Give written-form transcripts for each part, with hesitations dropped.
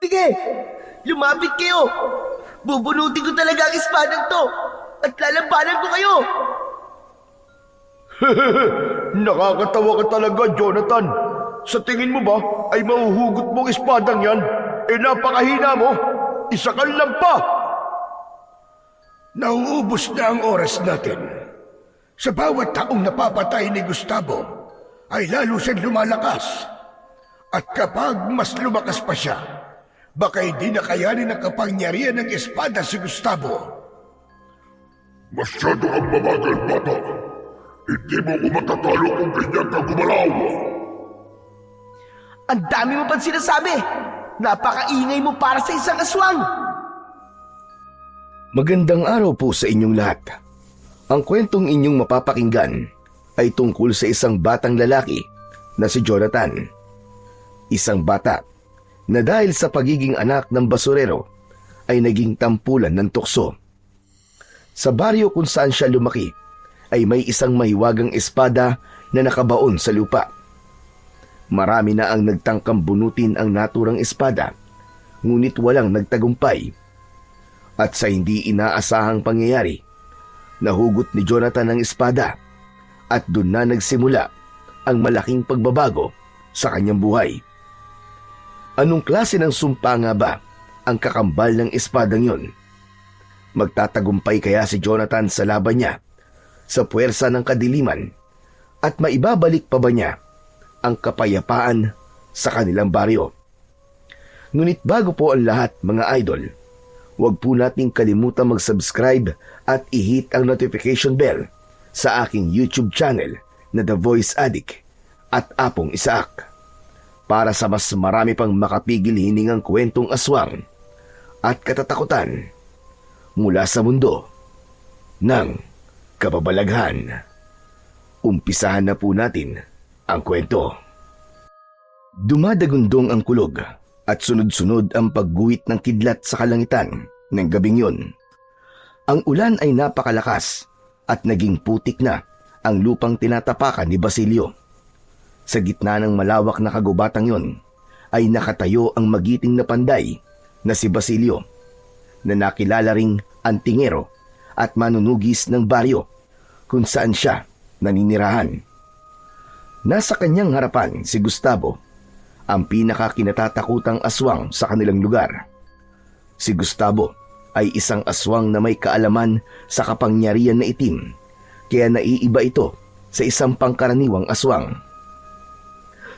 Sige, lumapit kayo. Bubunutin ko talaga ang espadang to at lalabanan ko kayo. Nakakatawa ka talaga, Jonathan. Sa tingin mo ba ay mahuhugot mong espadang yan? Napakahina mo. Isa kang lampa. Nauubos na ang oras natin. Sa bawat taong napapatay ni Gustavo, ay lalo siyang lumalakas. At kapag mas lumakas pa siya, baka hindi na kayanin ang kapangyarihan ng espada si Gustavo. Masyado kang mabagal, bata. Hindi mo ko matatalo kung ganyan ka gumalaw. Ang dami mo pang sinasabi. Napakaingay mo para sa isang aswang. Magandang araw po sa inyong lahat. Ang kwentong inyong mapapakinggan ay tungkol sa isang batang lalaki na si Jonathan. Isang bata na dahil sa pagiging anak ng basurero ay naging tampulan ng tukso. Sa baryo kung saan siya lumaki ay may isang mahiwagang espada na nakabaon sa lupa. Marami na ang nagtangkang bunutin ang naturang espada, ngunit walang nagtagumpay. At sa hindi inaasahang pangyayari, nahugot ni Jonathan ang espada at doon na nagsimula ang malaking pagbabago sa kanyang buhay. Anong klase ng sumpa nga ba ang kakambal ng espadang yon? Magtatagumpay kaya si Jonathan sa laban niya sa puwersa ng kadiliman at maibabalik pa ba niya ang kapayapaan sa kanilang baryo? Ngunit bago po ang lahat, mga idol, huwag po nating kalimutan mag-subscribe at i-hit ang notification bell sa aking YouTube channel na The Voice Addict at Apong Isaak para sa mas marami pang makapigil hiningang kwentong aswang at katatakutan mula sa mundo ng kababalaghan. Umpisahan na po natin ang kwento. Dumadagundong ang kulog at sunod-sunod ang pagguhit ng kidlat sa kalangitan ng gabing yun. Ang ulan ay napakalakas at naging putik na ang lupang tinatapakan ni Basilio. Sa gitna ng malawak na kagubatang yon ay nakatayo ang magiting na panday na si Basilio, na nakilala ring antingero at manunugis ng baryo kung saan siya naninirahan. Nasa kanyang harapan si Gustavo, ang pinakakinatatakutang aswang sa kanilang lugar. Si Gustavo ay isang aswang na may kaalaman sa kapangyarihan na itim, kaya naiiba ito sa isang pangkaraniwang aswang.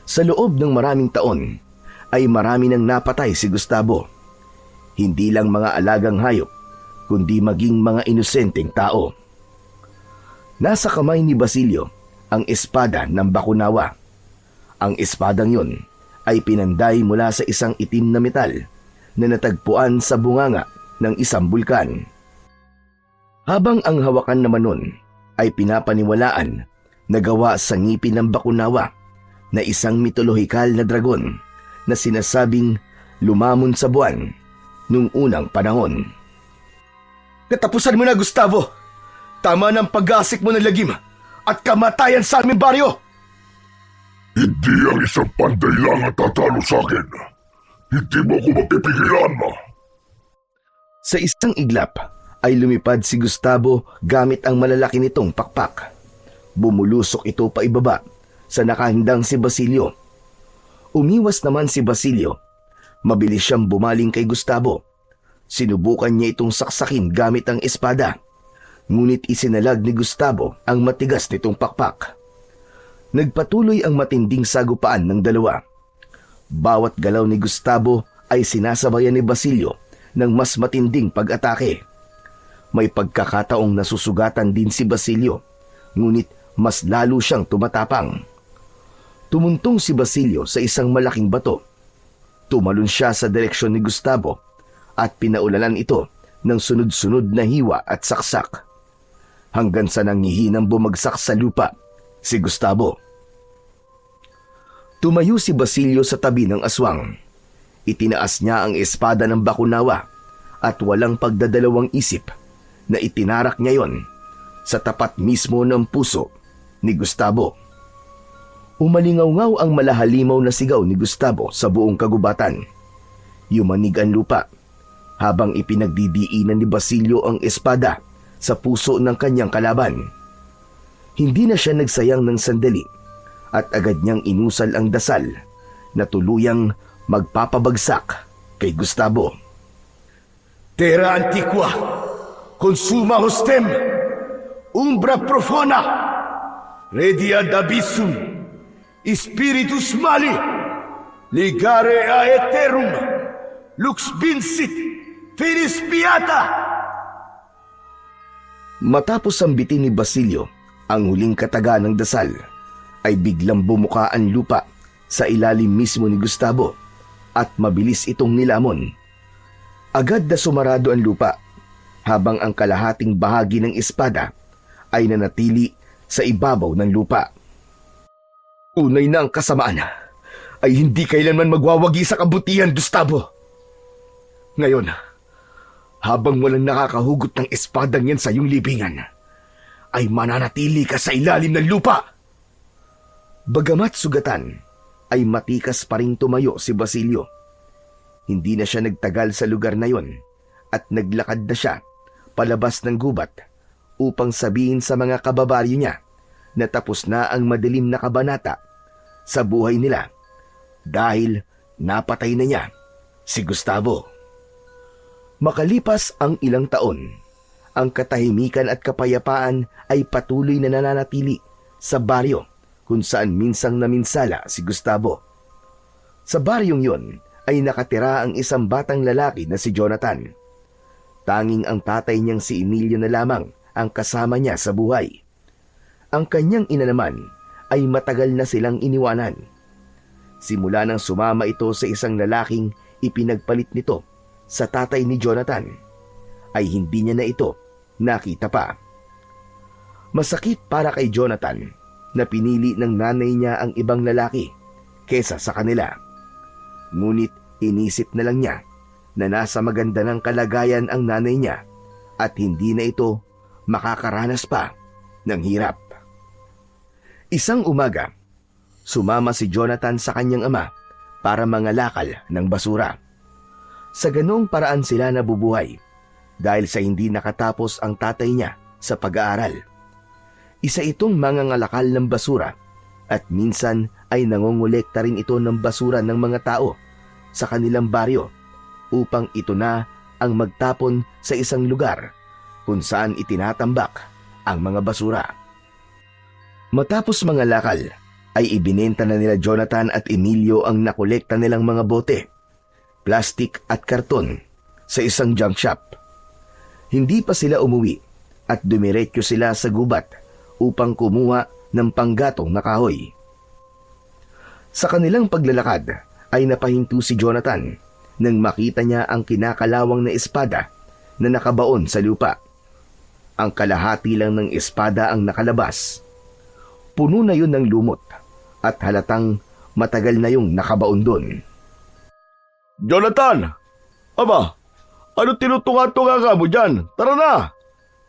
Sa loob ng maraming taon ay marami nang napatay si Gustavo. Hindi lang mga alagang hayop, kundi maging mga inosenteng tao. Nasa kamay ni Basilio ang espada ng Bakunawa. Ang espadang yun ay pinanday mula sa isang itim na metal na natagpuan sa bunganga ng isang bulkan. Habang ang hawakan naman nun ay pinapaniwalaan na gawa sa ngipin ng Bakunawa na isang mitolohikal na dragon na sinasabing lumamon sa buwan nung unang panahon. Katapusan mo na, Gustavo. Tama ng pag-asik mo ng lagim at kamatayan sa aming baryo. Hindi ang isang panday lang ang tatalo sa akin. Hindi mo ko mapipigilan. Sa isang iglap ay lumipad si Gustavo gamit ang malalaki nitong pakpak. Bumulusok ito pa ibaba sa nakahandang si Basilio. Umiwas naman si Basilio. Mabilis siyang bumaling kay Gustavo. Sinubukan niya itong saksakin gamit ang espada. Ngunit isinalag ni Gustavo ang matigas nitong pakpak. Nagpatuloy ang matinding sagupaan ng dalawa. Bawat galaw ni Gustavo ay sinasabayan ni Basilio ng mas matinding pag-atake. May pagkakataong nasusugatan din si Basilio, ngunit mas lalo siyang tumatapang. Tumuntong si Basilio sa isang malaking bato. Tumalon siya sa direksyon ni Gustavo at pinaulanan ito ng sunod-sunod na hiwa at saksak. Hanggang sa nangihinang bumagsak sa lupa si Gustavo. Tumayo si Basilio sa tabi ng aswang. Itinaas niya ang espada ng Bakunawa at walang pagdadalawang isip na itinarak niya yon sa tapat mismo ng puso ni Gustavo. Umalingaw-ngaw ang malahalimaw na sigaw ni Gustavo sa buong kagubatan. Yumanig ang lupa habang ipinagdidiinan ni Basilio ang espada sa puso ng kanyang kalaban. Hindi na siya nagsayang ng sandali at agad niyang inusal ang dasal na tuluyang magpapabagsak kay Gustavo. Terra antiqua, consuma hostem, umbra profona, redia abyssum, spiritus mali, ligare a aeterum, lux vincit, finis piata. Matapos sambitin ni Basilio ang huling kataga ng dasal, ay biglang bumuka ang lupa sa ilalim mismo ni Gustavo at mabilis itong nilamon. Agad na sumarado ang lupa habang ang kalahating bahagi ng espada ay nanatili sa ibabaw ng lupa. Tunay na ang kasamaan ay hindi kailanman magwawagi sa kabutihan, Gustavo. Ngayon, habang walang nakakahugot ng espadang yan sa iyong libingan, ay mananatili ka sa ilalim ng lupa. Bagamat sugatan, ay matikas pa ring tumayo si Basilio. Hindi na siya nagtagal sa lugar na yon at naglakad na siya palabas ng gubat upang sabihin sa mga kababaryo niya na tapos na ang madilim na kabanata sa buhay nila dahil napatay na niya si Gustavo. Makalipas ang ilang taon, ang katahimikan at kapayapaan ay patuloy na nananatili sa baryo kung saan minsang naminsala si Gustavo. Sa baryong yon ay nakatira ang isang batang lalaki na si Jonathan. Tanging ang tatay niyang si Emilio na lamang ang kasama niya sa buhay. Ang kanyang ina naman ay matagal na silang iniwanan. Simula nang sumama ito sa isang lalaking ipinagpalit nito sa tatay ni Jonathan, ay hindi niya na ito nakita pa. Masakit para kay Jonathan na pinili ng nanay niya ang ibang lalaki kesa sa kanila. Ngunit inisip na lang niya na nasa maganda ng kalagayan ang nanay niya at hindi na ito makakaranas pa ng hirap. Isang umaga, sumama si Jonathan sa kanyang ama para mangalakal ng basura. Sa ganong paraan sila nabubuhay dahil sa hindi nakatapos ang tatay niya sa pag-aaral. Isa itong mangangalakal ng basura at minsan ay nangongolekta rin ito ng basura ng mga tao sa kanilang baryo upang ito na ang magtapon sa isang lugar kung saan itinatambak ang mga basura. Matapos mangalakal ay ibinenta na nila Jonathan at Emilio ang nakolekta nilang mga bote, plastik at karton sa isang junk shop. Hindi pa sila umuwi at dumiretso sila sa gubat upang kumuha ng panggatong na kahoy. Sa kanilang paglalakad ay napahinto si Jonathan nang makita niya ang kinakalawang na espada na nakabaon sa lupa. Ang kalahati lang ng espada ang nakalabas. Puno na yun ng lumot at halatang matagal na yung nakabaon doon. Jonathan! Aba, ano tinutunga-tunga ka mo dyan? Tara na!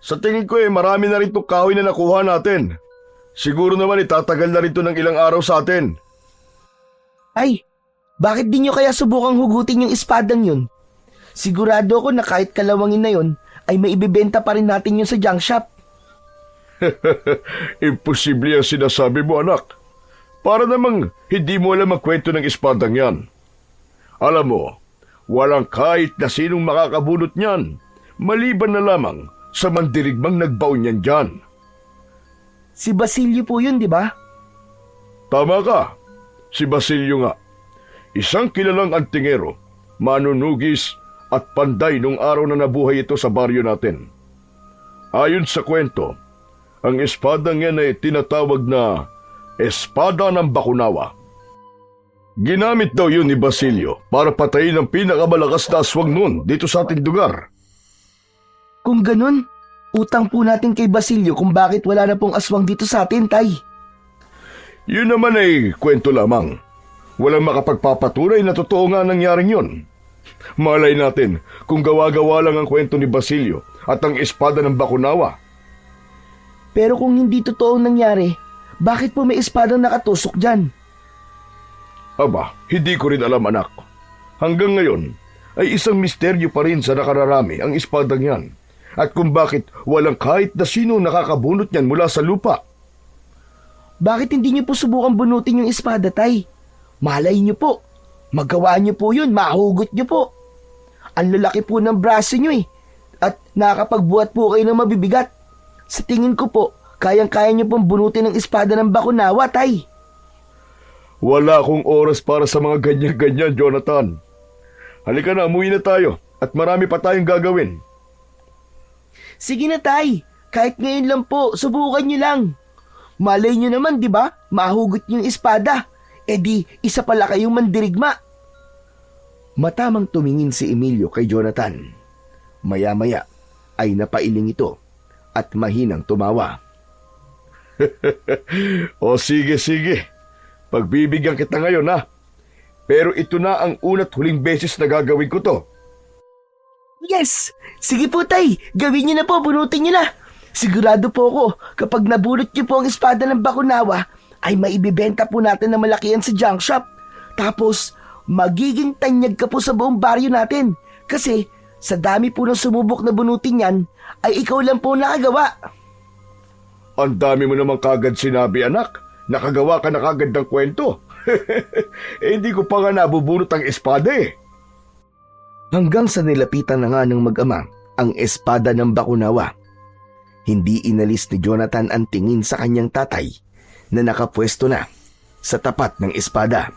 Sa tingin ko marami na rin itong kahoy na nakuha natin. Siguro naman itatagal na rin ito ng ilang araw sa atin. Ay, bakit di nyo kaya subukang hugutin yung espadang yun? Sigurado ako na kahit kalawangin na yun, ay may ibibenta pa rin natin yun sa junk shop. Imposible ang sinasabi mo, anak. Para namang hindi mo alam ang kwento ng espadang yan. Alam mo, walang kahit na sinong makakabunot niyan, maliban na lamang sa mandirigmang nagbaon niyan dyan. Si Basilio po yun, di ba? Tama ka, si Basilio nga. Isang kilalang antingero, manunugis at panday nung araw na nabuhay ito sa baryo natin. Ayon sa kwento, ang espadang yan ay tinatawag na Espada ng Bakunawa. Ginamit daw yun ni Basilio para patayin ang pinakamalakas na aswang noon dito sa ating lugar. Kung ganun, utang po natin kay Basilio kung bakit wala na pong aswang dito sa atin, tay. Yun naman ay kwento lamang. Walang makapagpapatunay na totoo nga nangyaring yun. Malay natin kung gawa-gawa lang ang kwento ni Basilio at ang espada ng Bakunawa. Pero kung hindi totoo nangyari, bakit po may espadang nakatusok dyan? Aba, hindi ko rin alam, anak. Hanggang ngayon, ay isang misteryo pa rin sa nakararami ang espadang yan at kung bakit walang kahit na sino nakakabunot niyan mula sa lupa. Bakit hindi niyo po subukan bunutin yung espada, Tay? Malay niyo po. Magawa niyo po yun, mahugot niyo po. Ang lalaki po ng braso niyo eh. At nakakapagbuhat po kayo ng mabibigat. Sa tingin ko po, kayang-kaya niyo pong bunutin ng espada ng Bakunawa, Tay. Wala akong oras para sa mga ganyan-ganyan, Jonathan. Halika na, umuwi na tayo at marami pa tayong gagawin. Sige na, Tay. Kahit ngayon lang po, subukan niyo lang. Malay niyo naman, di ba? Mahugot niyo yung espada. E di, isa pala kayong mandirigma. Matamang tumingin si Emilio kay Jonathan. Maya-maya ay napailing ito at mahinang tumawa. O sige, sige. Pagbibigyan kita ngayon, ha? Pero ito na ang una't huling beses na gagawin ko to. Yes! Sige po, Tay. Gawin niyo na po, bunutin niyo na. Sigurado po ako, kapag nabunot niyo po ang espada ng Bakunawa, ay maibibenta po natin na malaki yan sa junk shop. Tapos, magiging tanyag ka po sa buong baryo natin. Kasi, sa dami po ng sumubok na bunutin yan, ay ikaw lang po nakagawa. Ang dami mo namang kagad sinabi, anak. Nakagawa ka na kagad ng kwento. Hindi ko pa nga nabubunot ang espada eh. Hanggang sa nilapitan na nga ng mag-ama ang espada ng Bakunawa. Hindi inalis ni Jonathan ang tingin sa kanyang tatay na nakapwesto na sa tapat ng espada.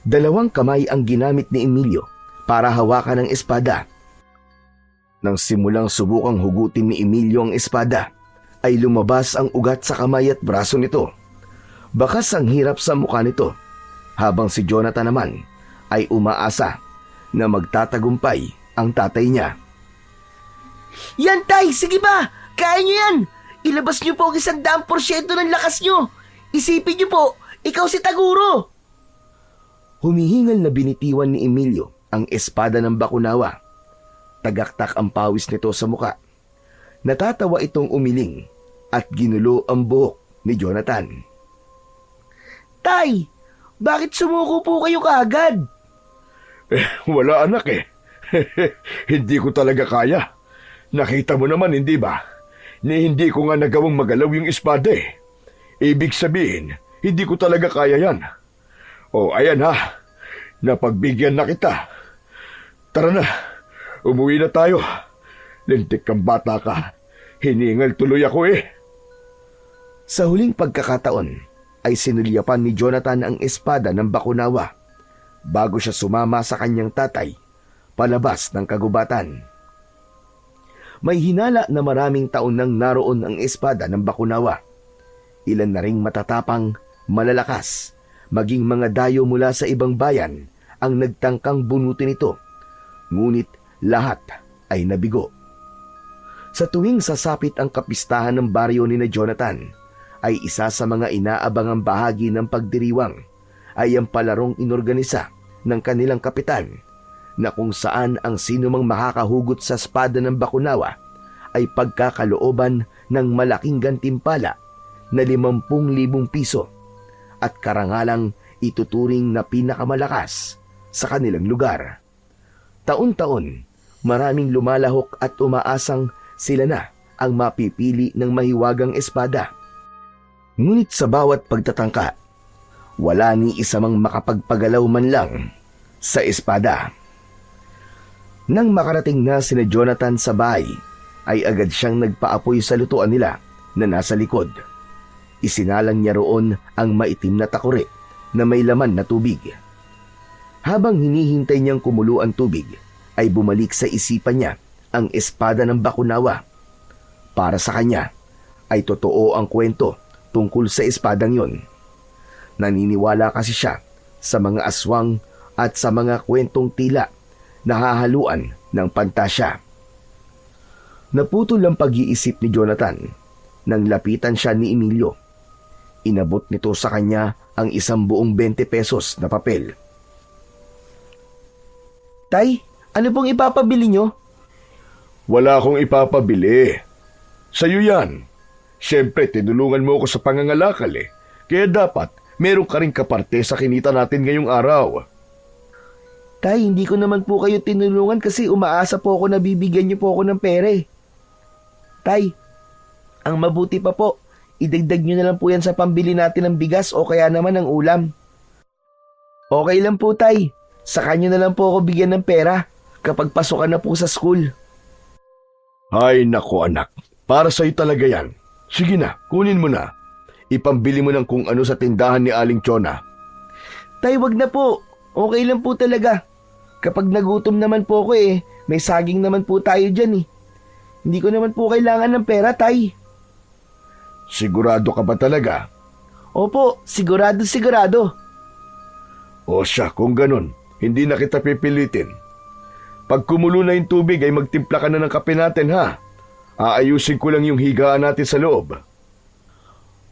Dalawang kamay ang ginamit ni Emilio para hawakan ang espada. Nang simulang subukang hugutin ni Emilio ang espada, ay lumabas ang ugat sa kamay at braso nito. Bakas ang hirap sa mukha nito, habang si Jonathan naman ay umaasa na magtatagumpay ang tatay niya. Yan, Tay! Sige ba? Kaya niyo yan! Ilabas niyo po ang 100% ng lakas niyo! Isipin niyo po, ikaw si Taguro! Humihingal na binitiwan ni Emilio ang espada ng Bakunawa. Tagaktak ang pawis nito sa muka. Natatawa itong umiling at ginulo ang buhok ni Jonathan. Tay! Bakit sumuko po kayo kaagad? Wala anak eh. Hindi ko talaga kaya. Nakita mo naman, hindi ba? Hindi ko nga nagawang magalaw yung espada eh. Ibig sabihin, hindi ko talaga kaya yan. O ayan ha, napagbigyan na kita. Tara na, umuwi na tayo. Lintik kang bata ka. Hiningal tuloy ako eh. Sa huling pagkakataon ay sinulyapan ni Jonathan ang espada ng Bakunawa bago siya sumama sa kanyang tatay palabas ng kagubatan. May hinala na maraming taon nang naroon ang espada ng Bakunawa. Ilan na ring matatapang, malalakas, maging mga dayo mula sa ibang bayan ang nagtangkang bunutin ito. Ngunit lahat ay nabigo. Sa tuwing sasapit ang kapistahan ng baryo ni na Jonathan, ay isa sa mga inaabangang bahagi ng pagdiriwang ay ang palarong inorganisa ng kanilang kapitan na kung saan ang sinumang makakahugot sa espada ng Bakunawa ay pagkakalooban ng malaking gantimpala na 50,000 piso at karangalang ituturing na pinakamalakas sa kanilang lugar. Taon-taon, maraming lumalahok at umaasang sila na ang mapipili ng mahiwagang espada. Ngunit sa bawat pagtatangka, wala ni isa mang makapagpagalaw man lang sa espada. Nang makarating na sina Jonathan sa bahay, ay agad siyang nagpaapoy sa lutuan nila na nasa likod. Isinalang niya roon ang maitim na takore na may laman na tubig. Habang hinihintay niyang kumulo ang tubig, ay bumalik sa isipan niya ang espada ng Bakunawa. Para sa kanya, ay totoo ang kwento tungkol sa espadang yon. Naniniwala kasi siya sa mga aswang at sa mga kwentong tila na hahaluan ng pantasya. Naputol ang pag-iisip ni Jonathan nang lapitan siya ni Emilio. Inabot nito sa kanya ang 1 buong 20 pesos na papel. Tay, ano pong ipapabili nyo? Wala akong ipapabili. Sa'yo yan. Siyempre, tinulungan mo ako sa pangangalakal eh. Kaya dapat, meron ka rin kaparte sa kinita natin ngayong araw. Tay, hindi ko naman po kayo tinulungan kasi umaasa po ako na bibigyan niyo po ako ng pera eh. Tay, ang mabuti pa po, idagdag niyo na lang po yan sa pambili natin ng bigas o kaya naman ng ulam. Okay lang po, Tay. Saka niyo na lang po ako bigyan ng pera kapag pasukan na po sa school. Ay nako anak, para sa'yo talaga yan. Sige na, kunin mo na. Ipambili mo ng kung ano sa tindahan ni Aling Chona. Tay, wag na po. Okay lang po talaga. Kapag nagutom naman po ako may saging naman po tayo dyan eh. Hindi ko naman po kailangan ng pera, Tay. Sigurado ka ba talaga? Opo, sigurado. O siya, kung ganun, hindi na kita pipilitin. Pag kumulo na yung tubig ay magtimpla ka na ng kape natin ha. Aayusin ko lang yung higaan natin sa loob.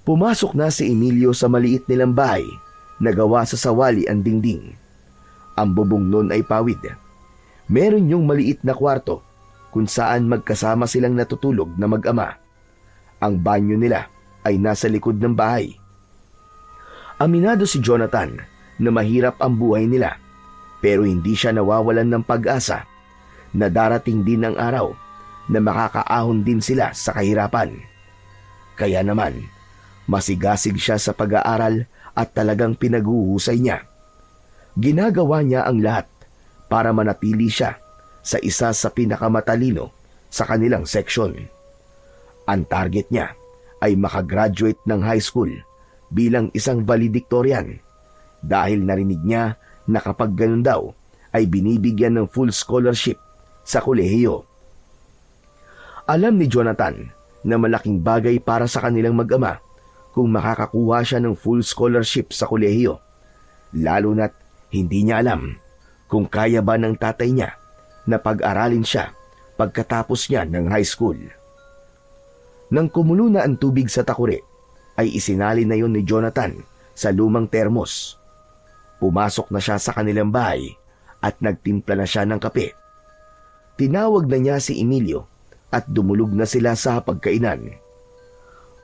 Pumasok na si Emilio sa maliit nilang bahay na gawa sa sawali ang dingding. Ang bubong nun ay pawid. Meron yung maliit na kwarto kung saan magkasama silang natutulog na mag-ama. Ang banyo nila ay nasa likod ng bahay. Aminado si Jonathan na mahirap ang buhay nila pero hindi siya nawawalan ng pag-asa na darating din ang araw na makakaahon din sila sa kahirapan. Kaya naman, masigasig siya sa pag-aaral at talagang pinaguhusay niya. Ginagawa niya ang lahat para manatili siya sa isa sa pinakamatalino sa kanilang seksyon. Ang target niya ay makagraduate ng high school bilang isang valedictorian dahil narinig niya na kapag ganun daw ay binibigyan ng full scholarship sa kolehiyo. Alam ni Jonathan na malaking bagay para sa kanilang mag-ama kung makakakuha siya ng full scholarship sa kolehiyo, lalo na't hindi niya alam kung kaya ba ng tatay niya na pag-aralin siya pagkatapos niya ng high school. Nang kumulo na ang tubig sa takure, ay isinali na yon ni Jonathan sa lumang termos. Pumasok na siya sa kanilang bahay at nagtimpla na siya ng kape. Tinawag na niya si Emilio at dumulog na sila sa pagkainan.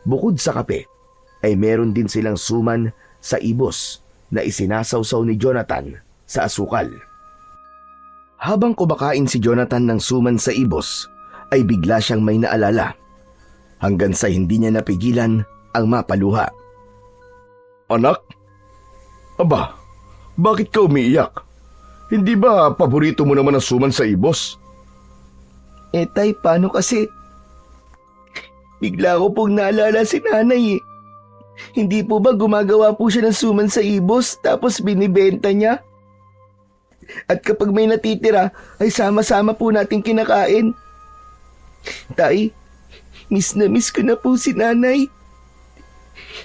Bukod sa kape, ay meron din silang suman sa ibos na isinasawsaw ni Jonathan sa asukal. Habang kumakain si Jonathan ng suman sa ibos, ay bigla siyang may naalala. Hanggang sa hindi niya napigilan ang mapaluha. Anak? Aba, bakit ka umiiyak? Hindi ba paborito mo naman ang suman sa ibos? Tay, paano kasi? Bigla ko pong naalala si nanay eh. Hindi po ba gumagawa po siya ng suman sa ibos tapos binibenta niya? At kapag may natitira ay sama-sama po natin kinakain. Tay, miss na miss ko na po si nanay.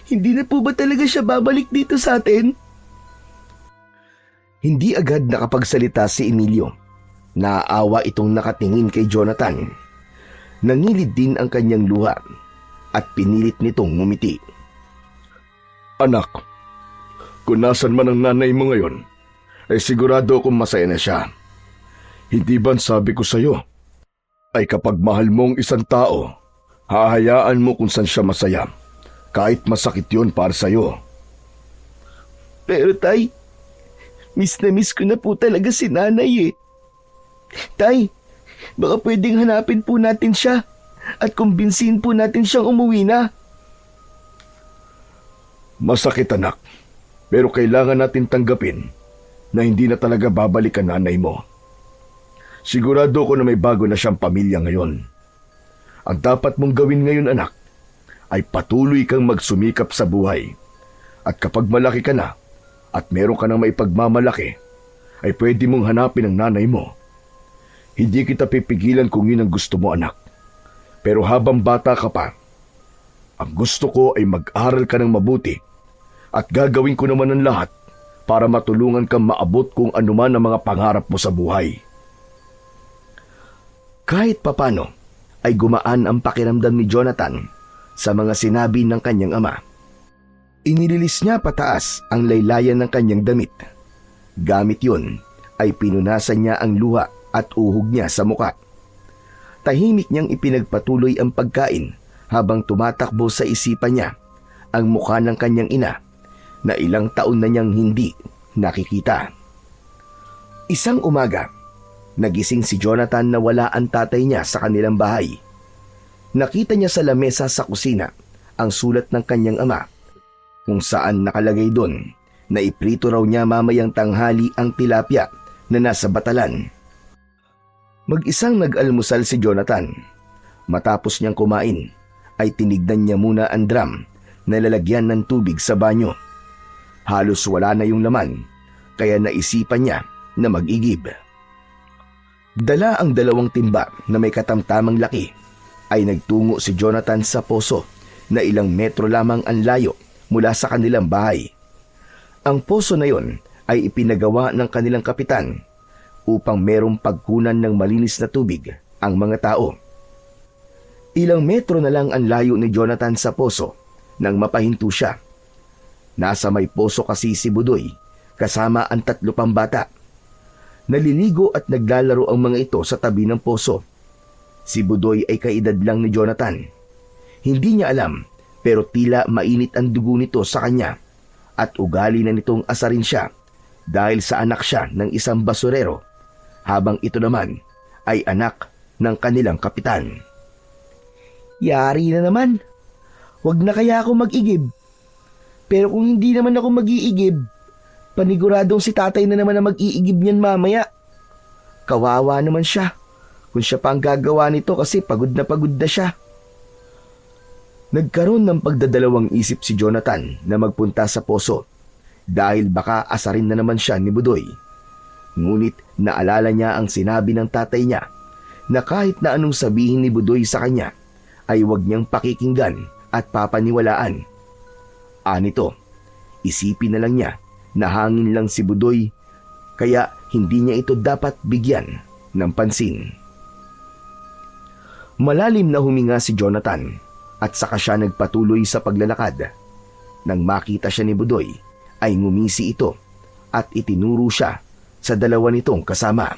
Hindi na po ba talaga siya babalik dito sa atin? Hindi agad nakapagsalita si Emilio. Naaawa itong nakatingin kay Jonathan. Nangilid din ang kanyang luha at pinilit nitong ngumiti. Anak, kung nasan man ang nanay mo ngayon, ay sigurado akong masaya na siya. Hindi ba sabi ko sa'yo, ay kapag mahal mong isang tao, hahayaan mo kung saan siya masaya, kahit masakit yun para sa'yo. Pero tay, miss na miss ko na po talaga si nanay eh. Tay, baka pwedeng hanapin po natin siya at kumbinsihin po natin siyang umuwi na. Masakit anak, pero kailangan natin tanggapin na hindi na talaga babalik ang nanay mo. Sigurado ko na may bago na siyang pamilya ngayon. Ang dapat mong gawin ngayon anak, ay patuloy kang magsumikap sa buhay. At kapag malaki ka na, at meron ka nang maipagmamalaki, ay pwede mong hanapin ang nanay mo. Hindi kita pipigilan kung yun ang gusto mo anak. Pero habang bata ka pa, ang gusto ko ay mag-aral ka ng mabuti at gagawin ko naman ang lahat para matulungan kang maabot kung anuman ang mga pangarap mo sa buhay. Kahit papano ay gumaan ang pakiramdam ni Jonathan sa mga sinabi ng kanyang ama. Inililis niya pataas ang laylayan ng kanyang damit. Gamit yun ay pinunasan niya ang luha at uhog niya sa muka. Tahimik niyang ipinagpatuloy ang pagkain habang tumatakbo sa isipan niya ang mukha ng kanyang ina na ilang taon na niyang hindi nakikita. Isang umaga, nagising si Jonathan na wala ang tatay niya sa kanilang bahay. Nakita niya sa lamesa sa kusina ang sulat ng kanyang ama, kung saan nakalagay doon na iprito raw niya mamayang tanghali ang tilapia na nasa batalan. Mag-isang nag-almusal si Jonathan. Matapos niyang kumain, ay tinignan niya muna ang drum na lalagyan ng tubig sa banyo. Halos wala na yung laman, kaya naisipan niya na mag-igib. Dala ang 2 timba na may katamtamang laki, ay nagtungo si Jonathan sa poso na ilang metro lamang ang layo mula sa kanilang bahay. Ang poso na yon ay ipinagawa ng kanilang kapitan upang merong pagkunan ng malinis na tubig ang mga tao. Ilang metro na lang ang layo ni Jonathan sa poso nang mapahinto siya. Nasa may poso kasi si Budoy kasama ang 3 pang bata. Naliligo at naglalaro ang mga ito sa tabi ng poso. Si Budoy ay kaedad lang ni Jonathan. Hindi niya alam, pero tila mainit ang dugo nito sa kanya at ugali na nitong asarin siya dahil sa anak siya ng isang basurero, habang ito naman ay anak ng kanilang kapitan. Yari na naman. Huwag na kaya ako mag-igib. Pero kung hindi naman ako mag-iigib, paniguradong si tatay na naman na mag-iigib niyan mamaya. Kawawa naman siya kung siya pa ang gagawa nito kasi pagod na siya. Nagkaroon ng pagdadalawang isip si Jonathan na magpunta sa poso dahil baka asarin na naman siya ni Budoy. Ngunit naalala niya ang sinabi ng tatay niya na kahit na anong sabihin ni Budoy sa kanya ay huwag niyang pakikinggan at papaniwalaan. Anito, isipin na lang niya na hangin lang si Budoy, kaya hindi niya ito dapat bigyan ng pansin. Malalim na huminga si Jonathan at saka siya nagpatuloy sa paglalakad. Nang makita siya ni Budoy, ay ngumisi ito at itinuro siya sa 2 nitong kasama.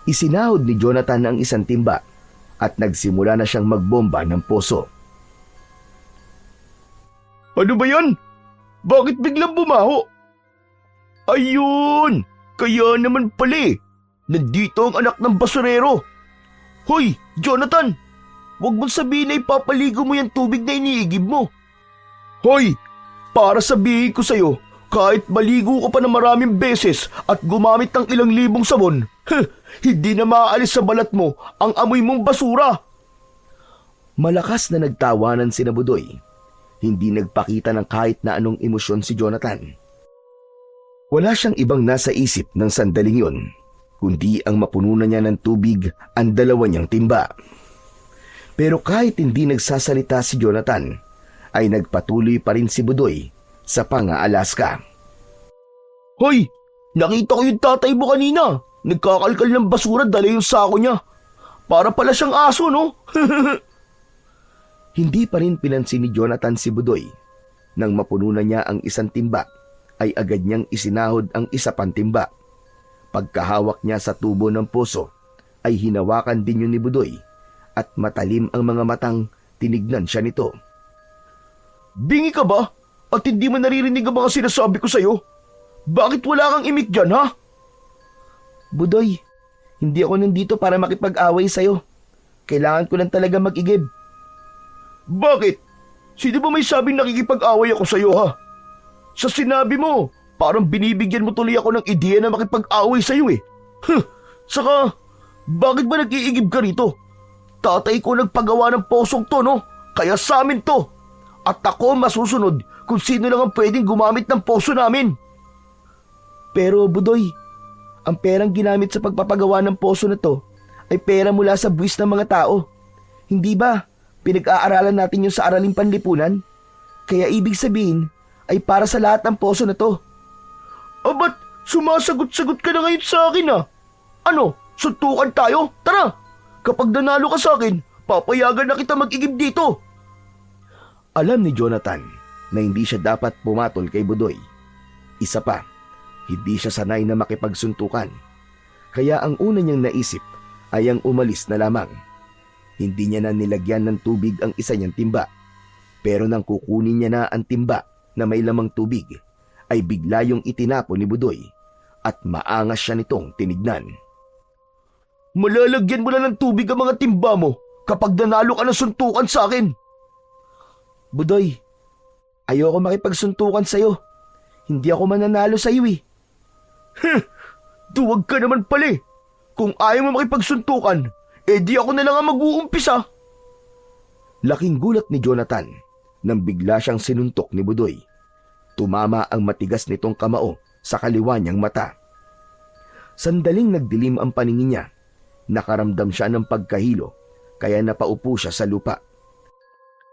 Isinahod ni Jonathan ang isang timba at nagsimula na siyang magbomba ng poso. Ano ba yan? Bakit biglang bumaho? Ayun! Kaya naman pala eh. Nandito ang anak ng basurero. Hoy, Jonathan! Huwag mong sabihin na ipapaligo mo yung tubig na iniigib mo. Hoy! Para sabihin ko sa'yo, kahit maligo ka pa ng maraming beses at gumamit ng ilang libong sabon, hindi na maaalis sa balat mo ang amoy mong basura. Malakas na nagtawanan si Budoy. Hindi nagpakita ng kahit na anong emosyon si Jonathan. Wala siyang ibang nasa isip ng sandaling yon, kundi ang mapununan niya ng tubig ang 2 niyang timba. Pero kahit hindi nagsasalita si Jonathan, ay nagpatuloy pa rin si Budoy sa pang-aalaska. Hoy! Nakita ko yung tatay mo kanina. Nagkakalkal ng basura dala yung sako niya. Para pala siyang aso, no? Hindi pa rin pinansin ni Jonathan si Budoy. Nang mapununan niya ang isang timba, ay agad niyang isinahod ang isa pang timba. Pagkahawak niya sa tubo ng poso, ay hinawakan din yun ni Budoy at matalim ang mga matang tinignan siya nito. Bingi ka ba? At hindi mo naririnig ang mga sinasabi ko sa'yo? Bakit wala kang imik dyan, ha? Budoy, hindi ako nandito para makipag-away sa'yo. Kailangan ko lang talaga mag-igib. Bakit? Sino ba may sabing nakikipag-away ako sa'yo, ha? Sa sinabi mo, parang binibigyan mo tuloy ako ng ideya na makipag-away sa'yo, eh. Saka, bakit ba nag-iigib ka rito? Tatay ko nagpagawa ng posong to, no? Kaya sa amin to. At ako masusunod kung sino lang ang pwedeng gumamit ng poso namin. Pero Budoy, ang perang ginamit sa pagpapagawa ng poso na to ay pera mula sa buwis ng mga tao. Hindi ba pinag-aaralan natin yung sa araling panlipunan? Kaya ibig sabihin ay para sa lahat ng poso na to. Ba't sumasagot-sagot ka na ngayon sa akin, ha? Ano, suntukan tayo? Tara! Kapag nanalo ka sa akin, papayagan na kita mag-igib dito. Alam ni Jonathan na hindi siya dapat pumatol kay Budoy. Isa pa, hindi siya sanay na makipagsuntukan. Kaya ang una niyang naisip ay ang umalis na lamang. Hindi niya na nilagyan ng tubig ang isa niyang timba. Pero nang kukunin niya na ang timba na may lamang tubig, ay bigla yung itinapon ni Budoy at maangas siya nitong tinignan. Malalagyan mo na ng tubig ang mga timba mo kapag nanalo ka ng suntukan sa akin. Budoy, ayoko makipagsuntukan sa'yo. Hindi ako mananalo sa'yo eh. Duwag ka naman pala eh. Kung ayaw mo makipagsuntukan, di ako na lang ang mag-uumpisa. Laking gulat ni Jonathan nang bigla siyang sinuntok ni Budoy. Tumama ang matigas nitong kamao sa kaliwa niyang mata. Sandaling nagdilim ang paningin niya. Nakaramdam siya ng pagkahilo kaya napaupo siya sa lupa.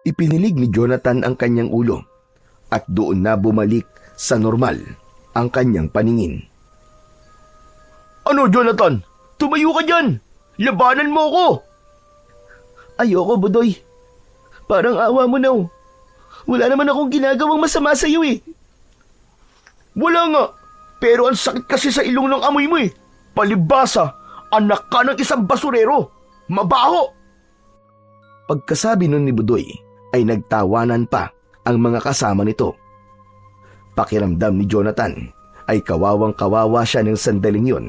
Ipinilig ni Jonathan ang kanyang ulo at doon na bumalik sa normal ang kanyang paningin. Ano, Jonathan? Tumayo ka dyan! Labanan mo ako! Ayoko, Budoy. Parang awa mo na. Wala naman akong ginagawang masama sa iyo eh. Wala nga. Pero ang sakit kasi sa ilong ng amoy mo eh. Palibasa, anak ka ng isang basurero. Mabaho! Pagkasabi nun ni Budoy ay nagtawanan pa ang mga kasama nito. Pakiramdam ni Jonathan ay kawawang-kawawa siya ng sandaling yon.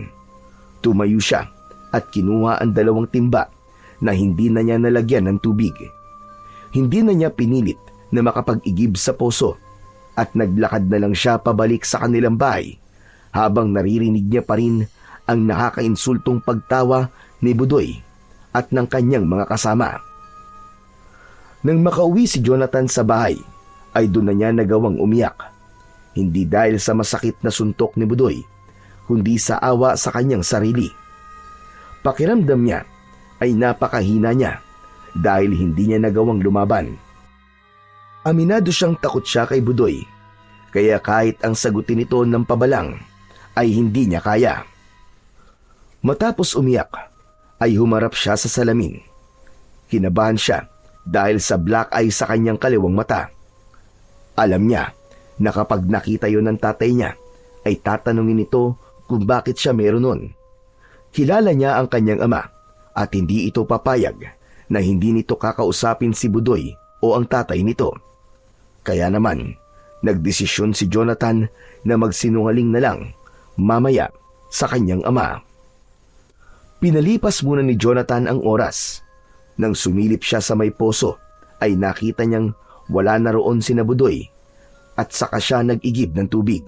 Tumayo siya at kinuha ang 2 timba na hindi na niya nalagyan ng tubig. Hindi na niya pinilit na makapag-igib sa poso at naglakad na lang siya pabalik sa kanilang bahay habang naririnig niya pa rin ang nakakainsultong pagtawa ni Budoy at ng kanyang mga kasama. Nang makauwi si Jonathan sa bahay, ay doon na niya nagawang umiyak. Hindi dahil sa masakit na suntok ni Budoy, kundi sa awa sa kanyang sarili. Pakiramdam niya ay napakahina niya dahil hindi niya nagawang lumaban. Aminado siyang takot siya kay Budoy, kaya kahit ang sagutin ito ng pabalang ay hindi niya kaya. Matapos umiyak, ay humarap siya sa salamin. Kinabahan siya dahil sa black eye sa kanyang kaliwang mata. Alam niya na kapag nakita yon ng tatay niya, ay tatanungin ito kung bakit siya meron nun. Kilala niya ang kanyang ama at hindi ito papayag na hindi nito kakausapin si Budoy o ang tatay nito. Kaya naman, nagdesisyon si Jonathan na magsinungaling na lang mamaya sa kanyang ama. Pinalipas muna ni Jonathan ang oras. Nang sumilip siya sa may poso, ay nakita niyang wala na roon sina Budoy at saka siya nag-igib ng tubig.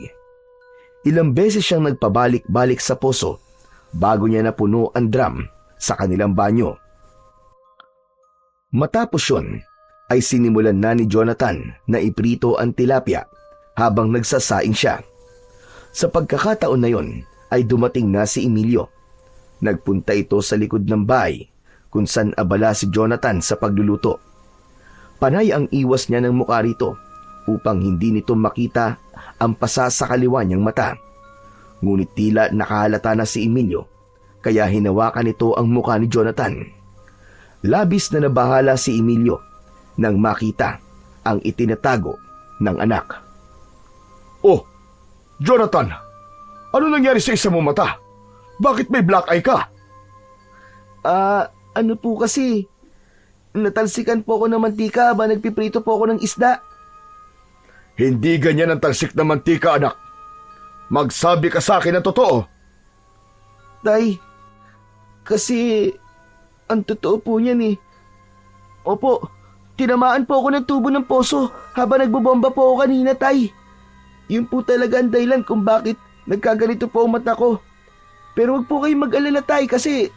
Ilang beses siyang nagpabalik-balik sa poso bago niya napuno ang drum sa kanilang banyo. Matapos yun, ay sinimulan na ni Jonathan na iprito ang tilapia habang nagsasaing siya. Sa pagkakataon na yon, ay dumating na si Emilio. Nagpunta ito sa likod ng bahay kung saan abala si Jonathan sa pagluluto. Panay ang iwas niya ng mukha rito upang hindi nito makita ang pasa sa kaliwa niyang mata. Ngunit tila nakahalata na si Emilio kaya hinawakan nito ang mukha ni Jonathan. Labis na nabahala si Emilio nang makita ang itinatago ng anak. Oh, Jonathan! Ano nangyari sa isa mong mata? Bakit may black eye ka? Ano po kasi, natalsikan po ako ng mantika habang nagpiprito po ako ng isda. Hindi ganyan ang talsik na mantika, anak. Magsabi ka sa akin ng totoo. Tay, kasi ang totoo po niyan eh. Opo, tinamaan po ako ng tubo ng poso habang nagbobomba po ako kanina, Tay. Yun po talaga ang dahilan kung bakit nagkaganito po ang mata ko. Pero wag po kayong mag-alala, Tay, kasi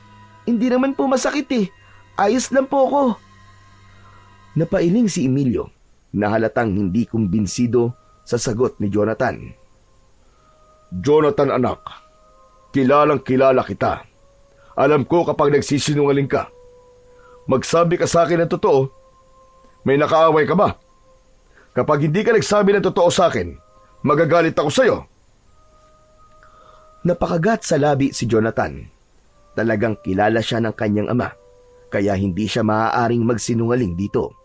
hindi naman po masakit eh. Ayos lang po ako. Napailing si Emilio na halatang hindi kumbinsido sa sagot ni Jonathan. Jonathan, anak, kilalang kilala kita. Alam ko kapag nagsisinungaling ka. Magsabi ka sa akin ng totoo. May nakaaway ka ba? Kapag hindi ka nagsabi ng totoo sa akin, magagalit ako sa'yo. Napakagat sa labi si Jonathan. Talagang kilala siya ng kanyang ama, kaya hindi siya maaaring magsinungaling dito.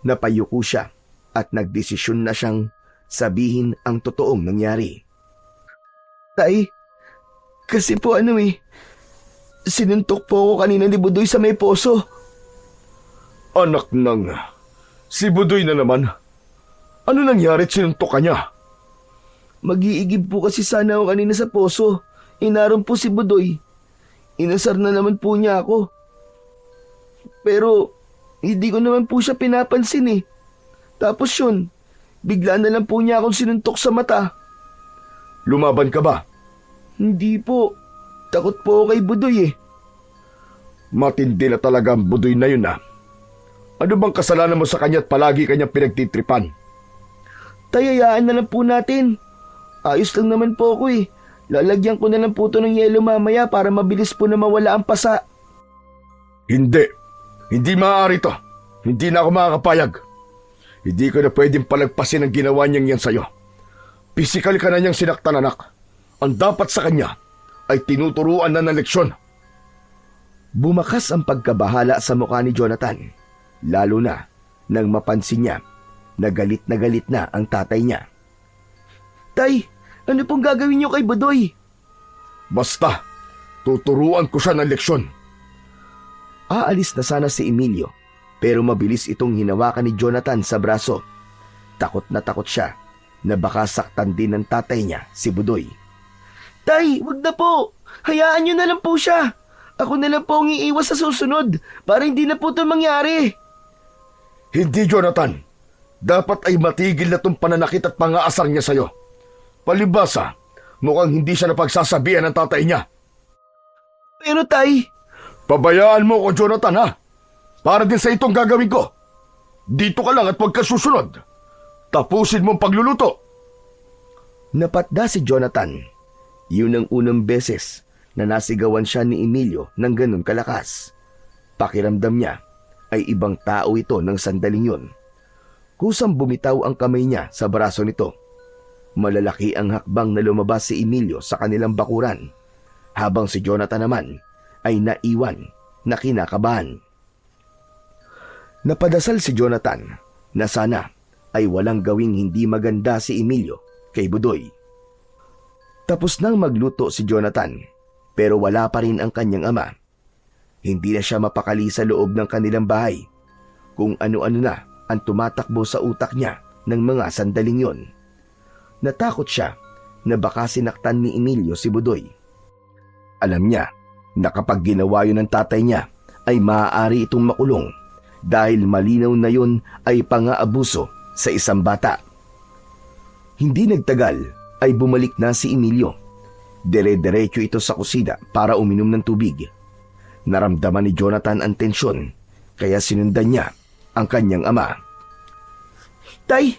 Napayuko siya at nagdesisyon na siyang sabihin ang totoong nangyari. Tay, kasi po sinuntok po ako kanina ni Budoy sa may poso. Anak ng... Si Budoy na naman. Ano nangyari at sinuntok ka niya? Mag-iigib po kasi sana ako kanina sa poso. Inaron po si Budoy. Inasar na naman po niya ako. Pero hindi ko naman po siya pinapansin eh. Tapos yun, bigla na lang po niya akong sinuntok sa mata. Lumaban ka ba? Hindi po. Takot po ako kay Budoy eh. Matindi na talaga ang Budoy na yun ah. Ano bang kasalanan mo sa kanya at palagi kanyang pinagtitripan? Tayayaan na lang po natin. Ayos lang naman po ako eh. Lalagyan ko na lang po ito ng yelo mamaya para mabilis po na mawala ang pasa. Hindi. Hindi maaari to. Hindi na ako makakapayag. Hindi ko na pwedeng palagpasin ang ginawa niyang yan sa'yo. Pisikal ka na niyang sinaktan, anak. Ang dapat sa kanya ay tinuturuan na ng leksyon. Bumakas ang pagkabahala sa mukha ni Jonathan, lalo na nang mapansin niya na galit na ang tatay niya. Tay, ano pong gagawin niyo kay Budoy? Basta, tuturuan ko siya ng leksyon. Aalis na sana si Emilio, pero mabilis itong hinawakan ni Jonathan sa braso. Takot na takot siya na baka saktan din ng tatay niya si Budoy. Tay, wag na po. Hayaan niyo na lang po siya. Ako na lang po ang iiwas sa susunod para hindi na po ito mangyari. Hindi, Jonathan. Dapat ay matigil na itong pananakit at pangaasar niya sa'yo. Palibasa, mukhang hindi siya napagsasabihan ng tatay niya. Pero tay, Pabayaan mo ko, Jonathan, ha? Para din sa itong gagawin ko. Dito ka lang at huwag ka susunod. Tapusin mo ang pagluluto. Napatda si Jonathan. Yun ang unang beses na nasigawan siya ni Emilio ng ganun kalakas. Pakiramdam niya ay ibang tao ito ng sandaling yun. Kusang bumitaw ang kamay niya sa braso nito. Malalaki ang hakbang na lumabas si Emilio sa kanilang bakuran, habang si Jonathan naman ay naiwan na kinakabahan. Napadasal si Jonathan na sana ay walang gawing hindi maganda si Emilio kay Budoy. Tapos nang magluto si Jonathan, pero wala pa rin ang kanyang ama. Hindi na siya mapakali sa loob ng kanilang bahay. Kung ano-ano na ang tumatakbo sa utak niya ng mga sandaling yon. Natakot siya na baka sinaktan ni Emilio si Budoy. Alam niya na kapag ginawa yun ng tatay niya ay maaari itong makulong dahil malinaw na yun ay pang-aabuso sa isang bata. Hindi nagtagal ay bumalik na si Emilio. Dire-diretso ito sa kusina para uminom ng tubig. Naramdaman ni Jonathan ang tensyon kaya sinundan niya ang kanyang ama. tay,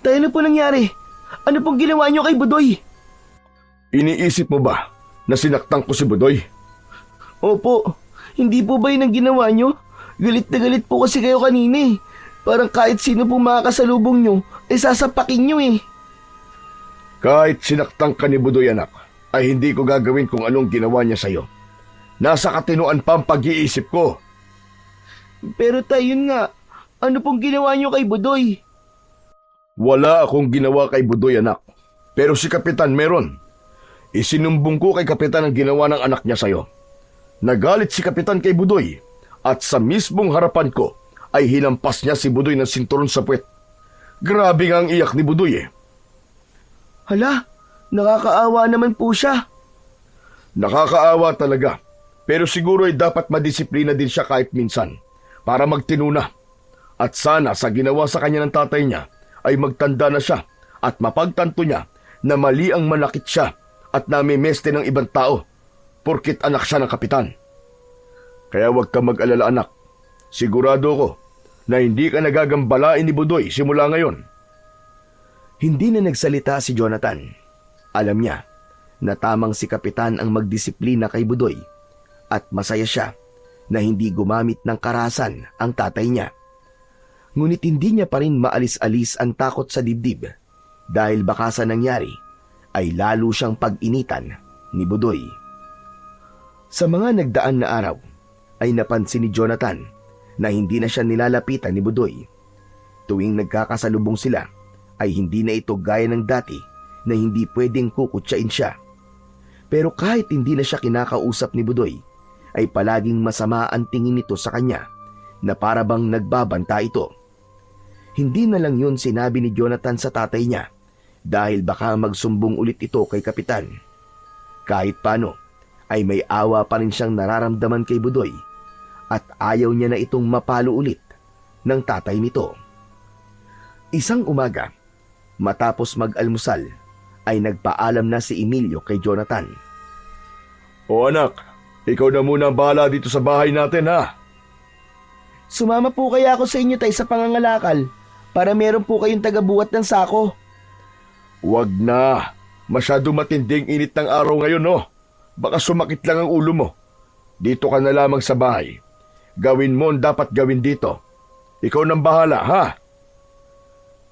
ano po nangyari? Ano pong ginawa niyo kay Budoy? Iniisip mo ba na sinaktan ko si Budoy? Opo, hindi po ba yun ang ginawa niyo? Galit na galit po kasi kayo kanina eh. Parang kahit sino pong makakasalubong niyo, sasapakin niyo eh. Kahit sinaktan ka ni Budoy, anak, ay hindi ko gagawin kung anong ginawa niya sa'yo. Nasa katinuan pa ang pag-iisip ko. Pero tay, yun nga, ano pong ginawa niyo kay Budoy? Wala akong ginawa kay Budoy, anak. Pero si Kapitan meron. Isinumbong ko kay Kapitan ang ginawa ng anak niya sa'yo. Nagalit si Kapitan kay Budoy at sa mismong harapan ko ay hinampas niya si Budoy ng sinturon sa puwet. Grabe nga ang iyak ni Budoy eh. Hala, nakakaawa naman po siya. Nakakaawa talaga. Pero siguro ay dapat madisiplina din siya kahit minsan para magtinuna. At sana sa ginawa sa kanya ng tatay niya ay magtanda na siya at mapagtanto niya na mali ang manakit siya at namimeste ng ibang tao porkit anak siya ng kapitan. Kaya huwag ka mag-alala, anak. Sigurado ko na hindi ka nagagambalain ni Budoy simula ngayon. Hindi na nagsalita si Jonathan. Alam niya na tamang si Kapitan ang magdisiplina kay Budoy at masaya siya na hindi gumamit ng karahasan ang tatay niya. Ngunit hindi niya pa rin maalis-alis ang takot sa dibdib dahil baka sa nangyari ay lalo siyang pag-initan ni Budoy. Sa mga nagdaan na araw ay napansin ni Jonathan na hindi na siya nilalapitan ni Budoy. Tuwing nagkakasalubong sila ay hindi na ito gaya ng dati na hindi pwedeng kukutsain siya. Pero kahit hindi na siya kinakausap ni Budoy, ay palaging masama ang tingin nito sa kanya na para bang nagbabanta ito. Hindi na lang yun sinabi ni Jonathan sa tatay niya, dahil baka magsumbong ulit ito kay Kapitan. Kahit paano ay may awa pa rin siyang nararamdaman kay Budoy at ayaw niya na itong mapalo ulit ng tatay nito. Isang umaga, matapos mag-almusal, ay nagpaalam na si Emilio kay Jonathan. O anak, ikaw na muna ang bahala dito sa bahay natin ha. Sumama po kaya ako sa inyo tay sa pangangalakal para meron po kayong tagabuhat ng sako. Wag na. Masyado matinding init ng araw ngayon, no? Baka sumakit lang ang ulo mo. Dito ka na lamang sa bahay. Gawin mo ang dapat gawin dito. Ikaw nang bahala, ha?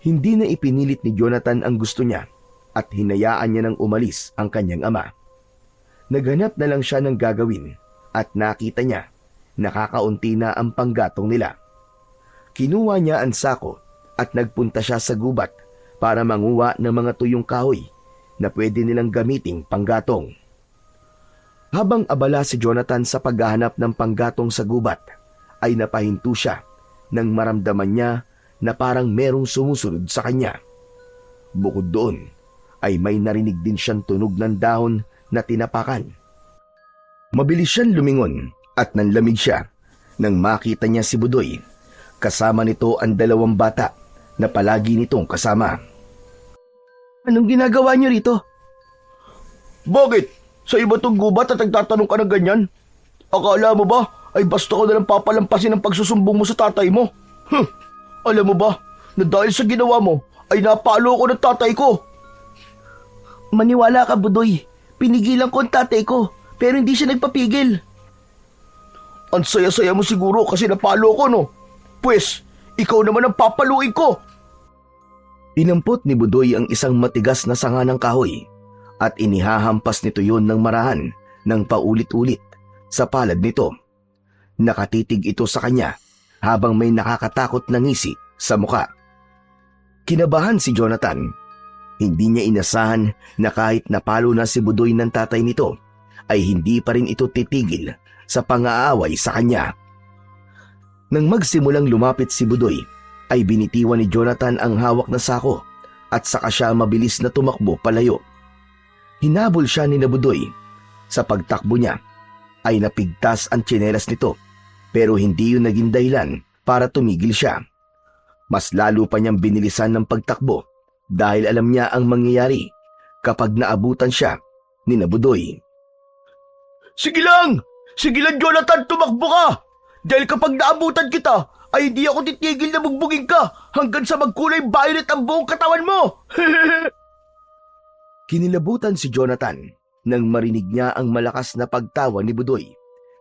Hindi na ipinilit ni Jonathan ang gusto niya at hinayaan niya nang umalis ang kanyang ama. Naghanap na lang siya ng gagawin at nakita niya nakakaunti na ang panggatong nila. Kinuha niya ang sako at nagpunta siya sa gubat para manguha ng mga tuyong kahoy na pwede nilang gamiting panggatong. Habang abala si Jonathan sa paghahanap ng panggatong sa gubat, ay napahinto siya nang maramdaman niya na parang merong sumusunod sa kanya. Bukod doon, ay may narinig din siyang tunog ng dahon na tinapakan. Mabilis siyang lumingon at nanlamig siya nang makita niya si Budoy. Kasama nito ang 2 bata na palagi nitong kasama. Anong ginagawa niyo rito? Bakit? Sa iba tong gubat at nagtatanong ka ng ganyan? Akala mo ba ay basta ko na lang papalampasin ang pagsusumbong mo sa tatay mo? Alam mo ba na dahil sa ginawa mo ay napalo ko ng tatay ko? Maniwala ka, Budoy. Pinigilan ko ang tatay ko, pero hindi siya nagpapigil. Ang saya-saya mo siguro kasi napalo ko, no? Pwes, ikaw naman ang papaluin ko. Inampot ni Budoy ang isang matigas na sanga ng kahoy at inihahampas nito yon ng marahan ng paulit-ulit sa palad nito. Nakatitig ito sa kanya habang may nakakatakot na ngisi sa muka. Kinabahan si Jonathan. Hindi niya inasahan na kahit napalo na si Budoy ng tatay nito, ay hindi pa rin ito titigil sa pang-aaway sa kanya. Nang magsimulang lumapit si Budoy, ay binitiwan ni Jonathan ang hawak na sako at saka siya mabilis na tumakbo palayo. Hinabol siya ni Budoy. Sa pagtakbo niya, ay napigtas ang tsinelas nito, pero hindi yun naging dahilan para tumigil siya. Mas lalo pa niyang binilisan ng pagtakbo dahil alam niya ang mangyayari kapag naabutan siya ni Budoy. Sige lang! Sige lang, Jonathan, tumakbo ka! Dahil kapag naabutan kita, ay hindi ako titigil na bugbugin ka hanggang sa magkulay violet ang buong katawan mo! Kinilabutan si Jonathan nang marinig niya ang malakas na pagtawa ni Budoy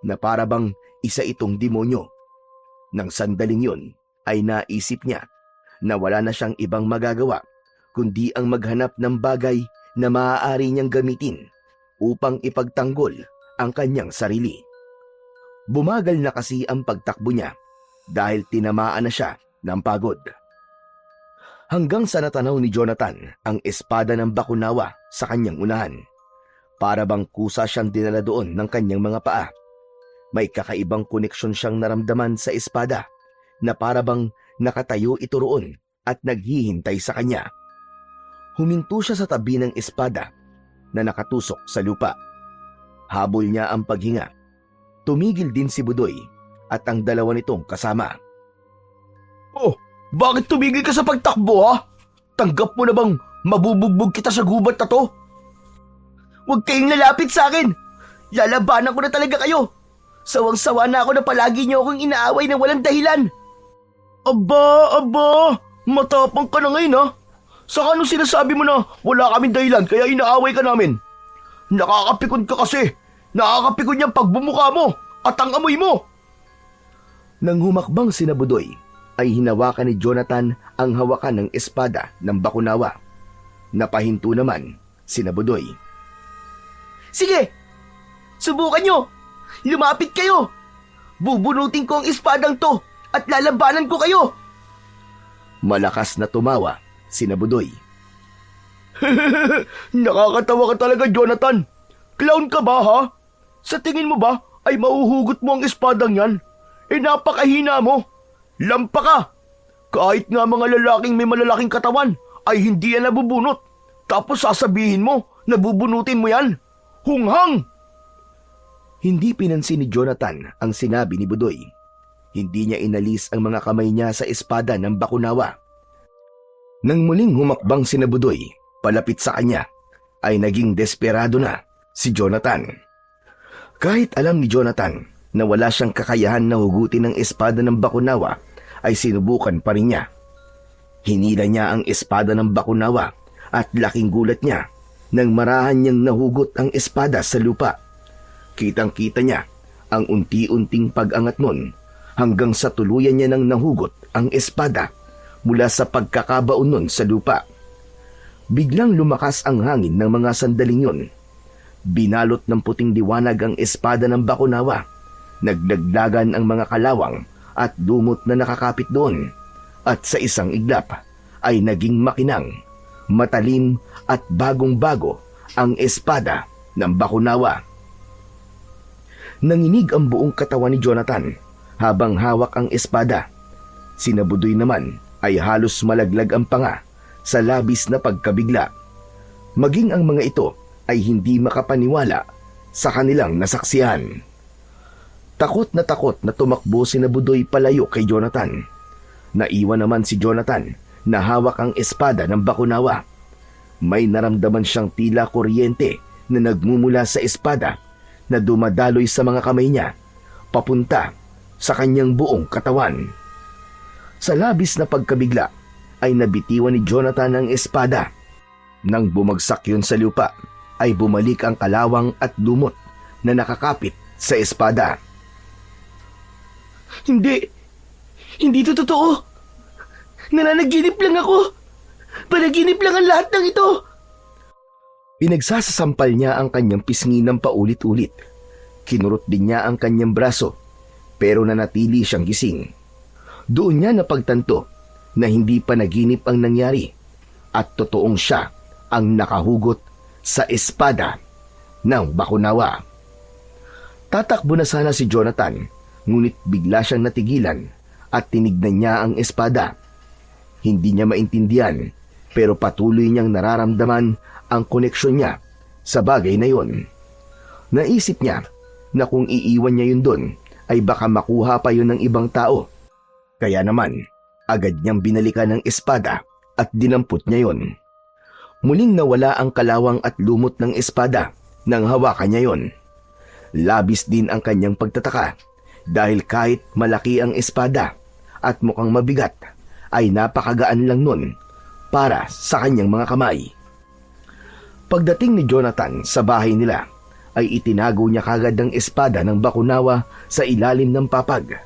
na para bang isa itong demonyo. Nang sandaling yun ay naisip niya na wala na siyang ibang magagawa kundi ang maghanap ng bagay na maaari niyang gamitin upang ipagtanggol ang kanyang sarili. Bumagal na kasi ang pagtakbo niya dahil tinamaan na siya ng pagod. Hanggang sa natanaw ni Jonathan ang espada ng bakunawa sa kanyang unahan. Para bang kusa siyang dinala doon ng kanyang mga paa. May kakaibang koneksyon siyang naramdaman sa espada na para bang nakatayo ito roon at naghihintay sa kanya. Huminto siya sa tabi ng espada na nakatusok sa lupa. Habol niya ang paghinga. Tumigil din si Budoy at ang 2 nitong kasama. Oh, bakit tumigil ka sa pagtakbo, ha? Tanggap mo na bang mabubugbog kita sa gubat na to? Huwag kayong lalapit sa akin. Lalabanan ko na talaga kayo. Sawang-sawa na ako na palagi niyo akong inaaway ng walang dahilan. Aba, matapang ka na ngayon, ha? Saka anong sinasabi mo na wala kaming dahilan kaya inaaway ka namin? Nakakapikon ka kasi. Nakakapikon niyang pagbumuka mo at ang amoy mo. Nang humakbang si Budoy, ay hinawakan ni Jonathan ang hawakan ng espada ng bakunawa. Napahinto naman si Budoy. Sige, subukan nyo. Lumapit kayo. Bubunutin ko ang espadang to at lalabanan ko kayo. Malakas na tumawa si Budoy. Nakakatawa ka talaga, Jonathan. Clown ka ba, ha? Sa tingin mo ba ay mauhugot mo ang espadang yan? Napakahina mo. Lampa ka. Kahit nga mga lalaking may malalaking katawan ay hindi yan nabubunot Tapos sasabihin mo, nabubunutin mo yan? Hunghang! Hindi pinansin ni Jonathan ang sinabi ni Budoy. Hindi niya inalis ang mga kamay niya sa espada ng bakunawa. Nang muling humakbang si Budoy palapit sa kanya, ay naging desperado na si Jonathan. Kahit alam ni Jonathan na wala siyang kakayahan na hugutin ang espada ng bakunawa, ay sinubukan pa rin niya. Hinila niya ang espada ng bakunawa at laking gulat niya nang marahan niyang nahugot ang espada sa lupa. Kitang-kita niya ang unti-unting pag-angat nun hanggang sa tuluyan niya nang nahugot ang espada mula sa pagkakabaon nun sa lupa. Biglang lumakas ang hangin ng mga sandaling yun. Binalot ng puting liwanag ang espada ng bakunawa. Nagdagdagan ang mga kalawang at lumot na nakakapit doon. At sa isang iglap ay naging makinang, matalim at bagong-bago ang espada ng bakunawa. Nanginig ang buong katawan ni Jonathan habang hawak ang espada. Si Budoy naman ay halos malaglag ang panga sa labis na pagkabigla. Maging ang mga ito ay hindi makapaniwala sa kanilang nasaksihan. Takot na tumakbo si Budoy palayo kay Jonathan. Naiwan naman si Jonathan na hawak ang espada ng bakunawa. May naramdaman siyang tila kuryente na nagmumula sa espada na dumadaloy sa mga kamay niya papunta sa kanyang buong katawan. Sa labis na pagkabigla ay nabitiwan ni Jonathan ang espada. Nang bumagsak yun sa lupa ay bumalik ang kalawang at lumot na nakakapit sa espada. Hindi to totoo. Nananaginip lang ako. Panaginip lang ang lahat ng ito. Pinagsasasampal niya ang kanyang pisngi ng paulit-ulit. Kinurot din niya ang kanyang braso, pero nanatili siyang gising. Doon niya napagtanto na hindi panaginip ang nangyari at totoong siya ang nakahugot sa espada ng bakunawa. Tatakbo na sana si Jonathan, ngunit bigla siyang natigilan at tinignan niya ang espada. Hindi niya maintindihan, pero patuloy niyang nararamdaman ang koneksyon niya sa bagay na yon. Naisip niya na kung iiwan niya yun doon, ay baka makuha pa yun ng ibang tao. Kaya naman, agad niyang binalikan ang espada at dinampot niya yon. Muling nawala ang kalawang at lumot ng espada nang hawakan niya yon. Labis din ang kanyang pagtataka dahil kahit malaki ang espada at mukhang mabigat, ay napakagaan lang nun para sa kanyang mga kamay. Pagdating ni Jonathan sa bahay nila, ay itinago niya kagad ang espada ng bakunawa sa ilalim ng papag.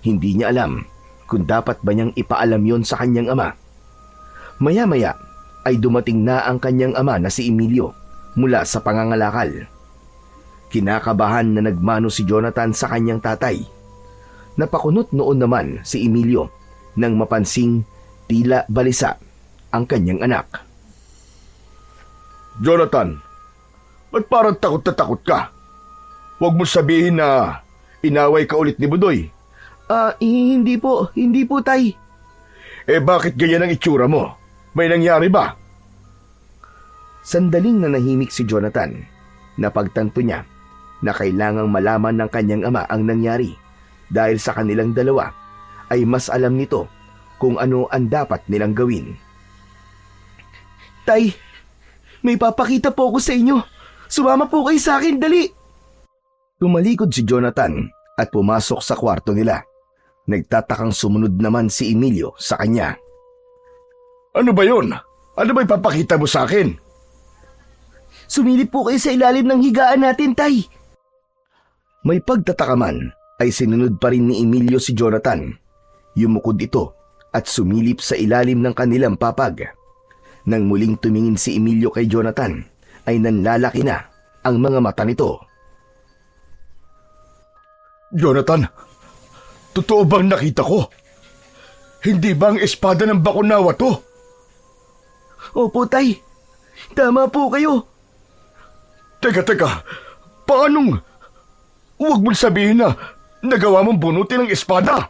Hindi niya alam kung dapat ba niyang ipaalam yon sa kanyang ama. Maya-maya ay dumating na ang kanyang ama na si Emilio mula sa pangangalakal. Kinakabahan na nagmano si Jonathan sa kanyang tatay. Napakunot noon naman si Emilio nang mapansing tila balisa ang kanyang anak. Jonathan, ba't parang takot na takot ka? Huwag mo sabihin na inaway ka ulit ni Budoy. Hindi po, tay. Bakit ganyan ang itsura mo? May nangyari ba? Sandaling nanahimik si Jonathan. Napagtanto niya na kailangang malaman ng kanyang ama ang nangyari dahil sa kanilang dalawa ay mas alam nito kung ano ang dapat nilang gawin. Tay, may papakita po ako sa inyo. Sumama po kayo sa akin, dali. Tumalikod si Jonathan at pumasok sa kwarto nila. Nagtatakang sumunod naman si Emilio sa kanya. Ano ba yun? Ano ba ipapakita mo sa akin? Sumilip po kayo sa ilalim ng higaan natin, tay. May pagtatakaman ay sinunod pa rin ni Emilio si Jonathan. Yumukod ito at sumilip sa ilalim ng kanilang papag. Nang muling tumingin si Emilio kay Jonathan, ay nanlalaki na ang mga mata nito. Jonathan, totoo bang nakita ko? Hindi ba ang espada ng bakunawa to? Opo, tay. Tama po kayo. Teka, paanong? Huwag mong sabihin na nagawa mong bunutin ang espada.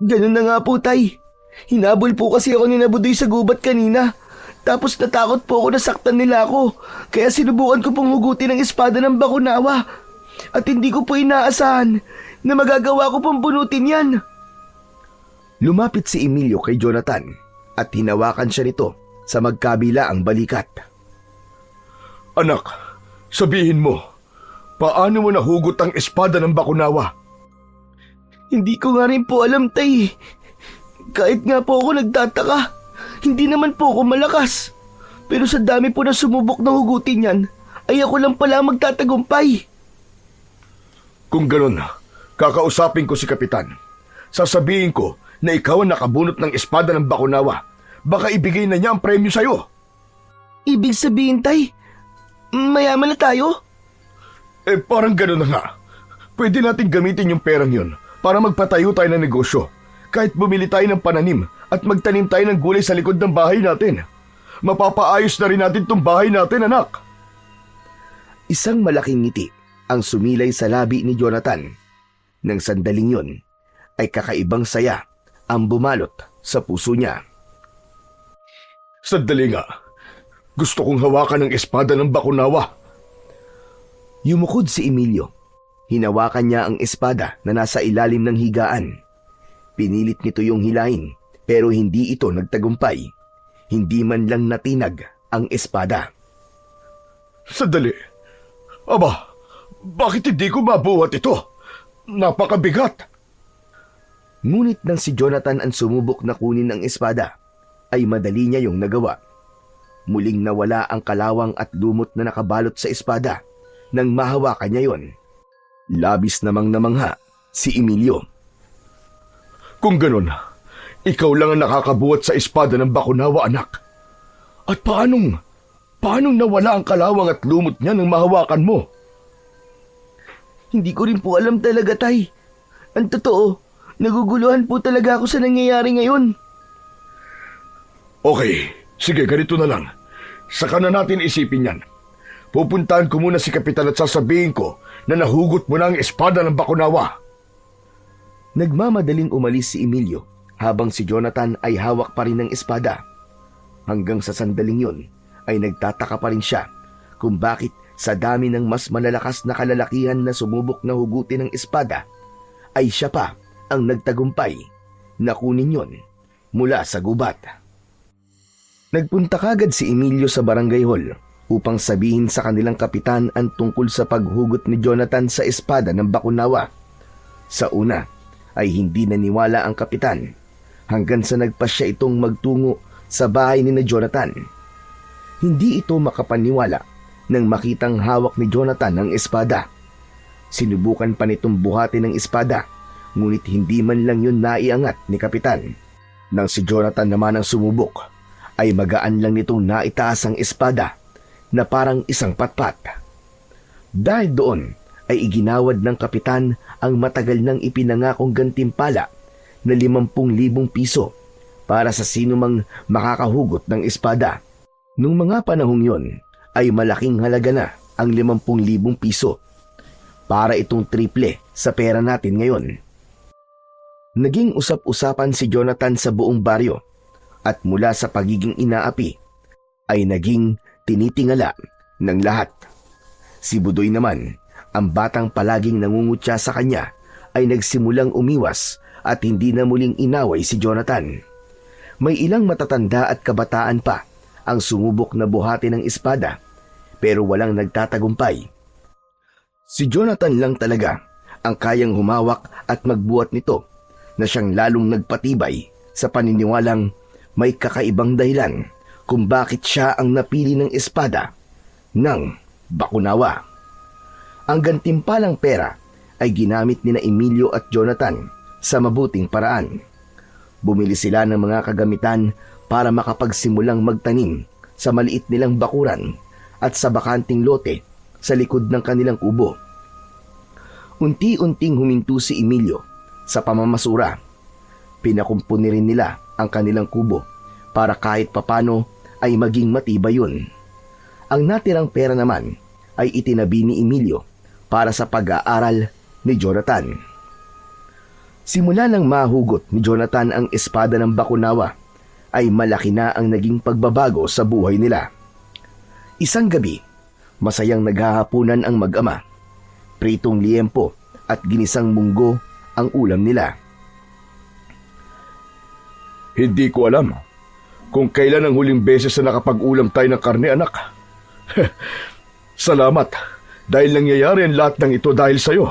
Ganun na nga po, tay. Hinabol po kasi ako ni Budoy sa gubat kanina. Tapos natakot po ako na saktan nila ako. Kaya sinubukan ko pong hugutin ang espada ng Bakunawa. At hindi ko po inaasahan na magagawa ko pong bunutin yan. Lumapit si Emilio kay Jonathan at hinawakan siya nito sa magkabila ang balikat. Anak, sabihin mo, paano mo nahugot ang espada ng Bakunawa? Hindi ko nga rin po alam, tay. Kahit nga po ako nagtataka, hindi naman po ako malakas. Pero sa dami po na sumubok na hugutin yan, ay ako lang pala ang magtatagumpay. Kung ganun, kakausapin ko si Kapitan. Sasabihin ko na ikaw ang nakabunot ng espada ng Bakunawa. Baka ibigay na niya ang premyo sa'yo. Ibig sabihin, tay, mayaman na tayo? Parang ganun na nga. Pwede natin gamitin yung perang yun para magpatayo tayo ng negosyo. Kahit bumili tayo ng pananim at magtanim tayo ng gulay sa likod ng bahay natin. Mapapaayos na rin natin tong bahay natin, anak. Isang malaking ngiti ang sumilay sa labi ni Jonathan. Nang sandaling yun, ay kakaibang saya ang bumalot sa puso niya. Sandali nga. Gusto kong hawakan ang espada ng Bakunawa. Yumukod si Emilio. Hinawakan niya ang espada na nasa ilalim ng higaan. Pinilit nito yung hilahin, pero hindi ito nagtagumpay. Hindi man lang natinag ang espada. Sandali. Aba, bakit hindi ko mabuhat ito? Napakabigat. Ngunit nang si Jonathan ang sumubok na kunin ang espada, ay madali niya yung nagawa. Muling nawala ang kalawang at lumot na nakabalot sa espada nang mahawakan niya yon. Labis namang namangha si Emilio. Kung ganun, ikaw lang ang nakakabuhat sa espada ng Bakunawa, anak. At paanong nawala ang kalawang at lumot niya nang mahawakan mo? Hindi ko rin po alam talaga, tay. Ang totoo, naguguluhan po talaga ako sa nangyayari ngayon. Okay, sige, ganito na lang. Saka na natin isipin yan. Pupuntahan ko muna si Kapitan at sasabihin ko na nahugot mo na ang espada ng Bakunawa. Nagmamadaling umalis si Emilio habang si Jonathan ay hawak pa rin ng espada. Hanggang sa sandaling yun ay nagtataka pa rin siya kung bakit sa dami ng mas malalakas na kalalakihan na sumubok na hugutin ng espada ay siya pa ang nagtagumpay na kunin yon mula sa gubat. Nagpunta kagad si Emilio sa barangay hall upang sabihin sa kanilang kapitan ang tungkol sa paghugot ni Jonathan sa espada ng Bakunawa. Sa una ay hindi naniwala ang kapitan hanggang sa nagpasya itong magtungo sa bahay ni Jonathan. Hindi ito makapaniwala nang makitang hawak ni Jonathan ang espada. Sinubukan pa nitong buhatin ng espada, ngunit hindi man lang yun naiangat ni kapitan. Nang si Jonathan naman ang sumubok, ay magaan lang nitong naitaas ang espada na parang isang patpat. Dahil doon ay iginawad ng kapitan ang matagal nang ipinangakong gantimpala na 50,000 piso para sa sinumang makakahugot ng espada. Nung mga panahong yon ay malaking halaga na ang 50,000 piso. Para itong triple sa pera natin ngayon. Naging usap-usapan si Jonathan sa buong baryo at mula sa pagiging inaapi ay naging tinitingala ng lahat. Si Budoy naman, ang batang palaging nangungutya sa kanya, ay nagsimulang umiwas at hindi na muling inaway si Jonathan. May ilang matatanda at kabataan pa ang sumubok na buhatin ng espada pero walang nagtatagumpay. Si Jonathan lang talaga ang kayang humawak at magbuhat nito na siyang lalong nagpatibay sa paniniwalang may kakaibang dahilan kung bakit siya ang napili ng espada ng Bakunawa. Ang gantimpalang pera ay ginamit ni na Emilio at Jonathan sa mabuting paraan. Bumili sila ng mga kagamitan para makapagsimulang magtanim sa maliit nilang bakuran at sa bakanting lote sa likod ng kanilang kubo. Unti-unting huminto si Emilio sa pamamasura. Pinakumpuni rin nila ang kanilang kubo para kahit papano ay maging matibay yun. Ang natirang pera naman ay itinabi ni Emilio para sa pag-aaral ni Jonathan. Simula nang mahugot ni Jonathan ang espada ng Bakunawa, ay malaki na ang naging pagbabago sa buhay nila. Isang gabi, masayang naghahapunan ang mag-ama. Pritong liempo at ginisang munggo ang ulam nila. Hindi ko alam kung kailan ang huling beses na nakapag-ulam tayo ng karne, anak. Salamat, dahil nangyayari ang lahat ng ito dahil sa'yo.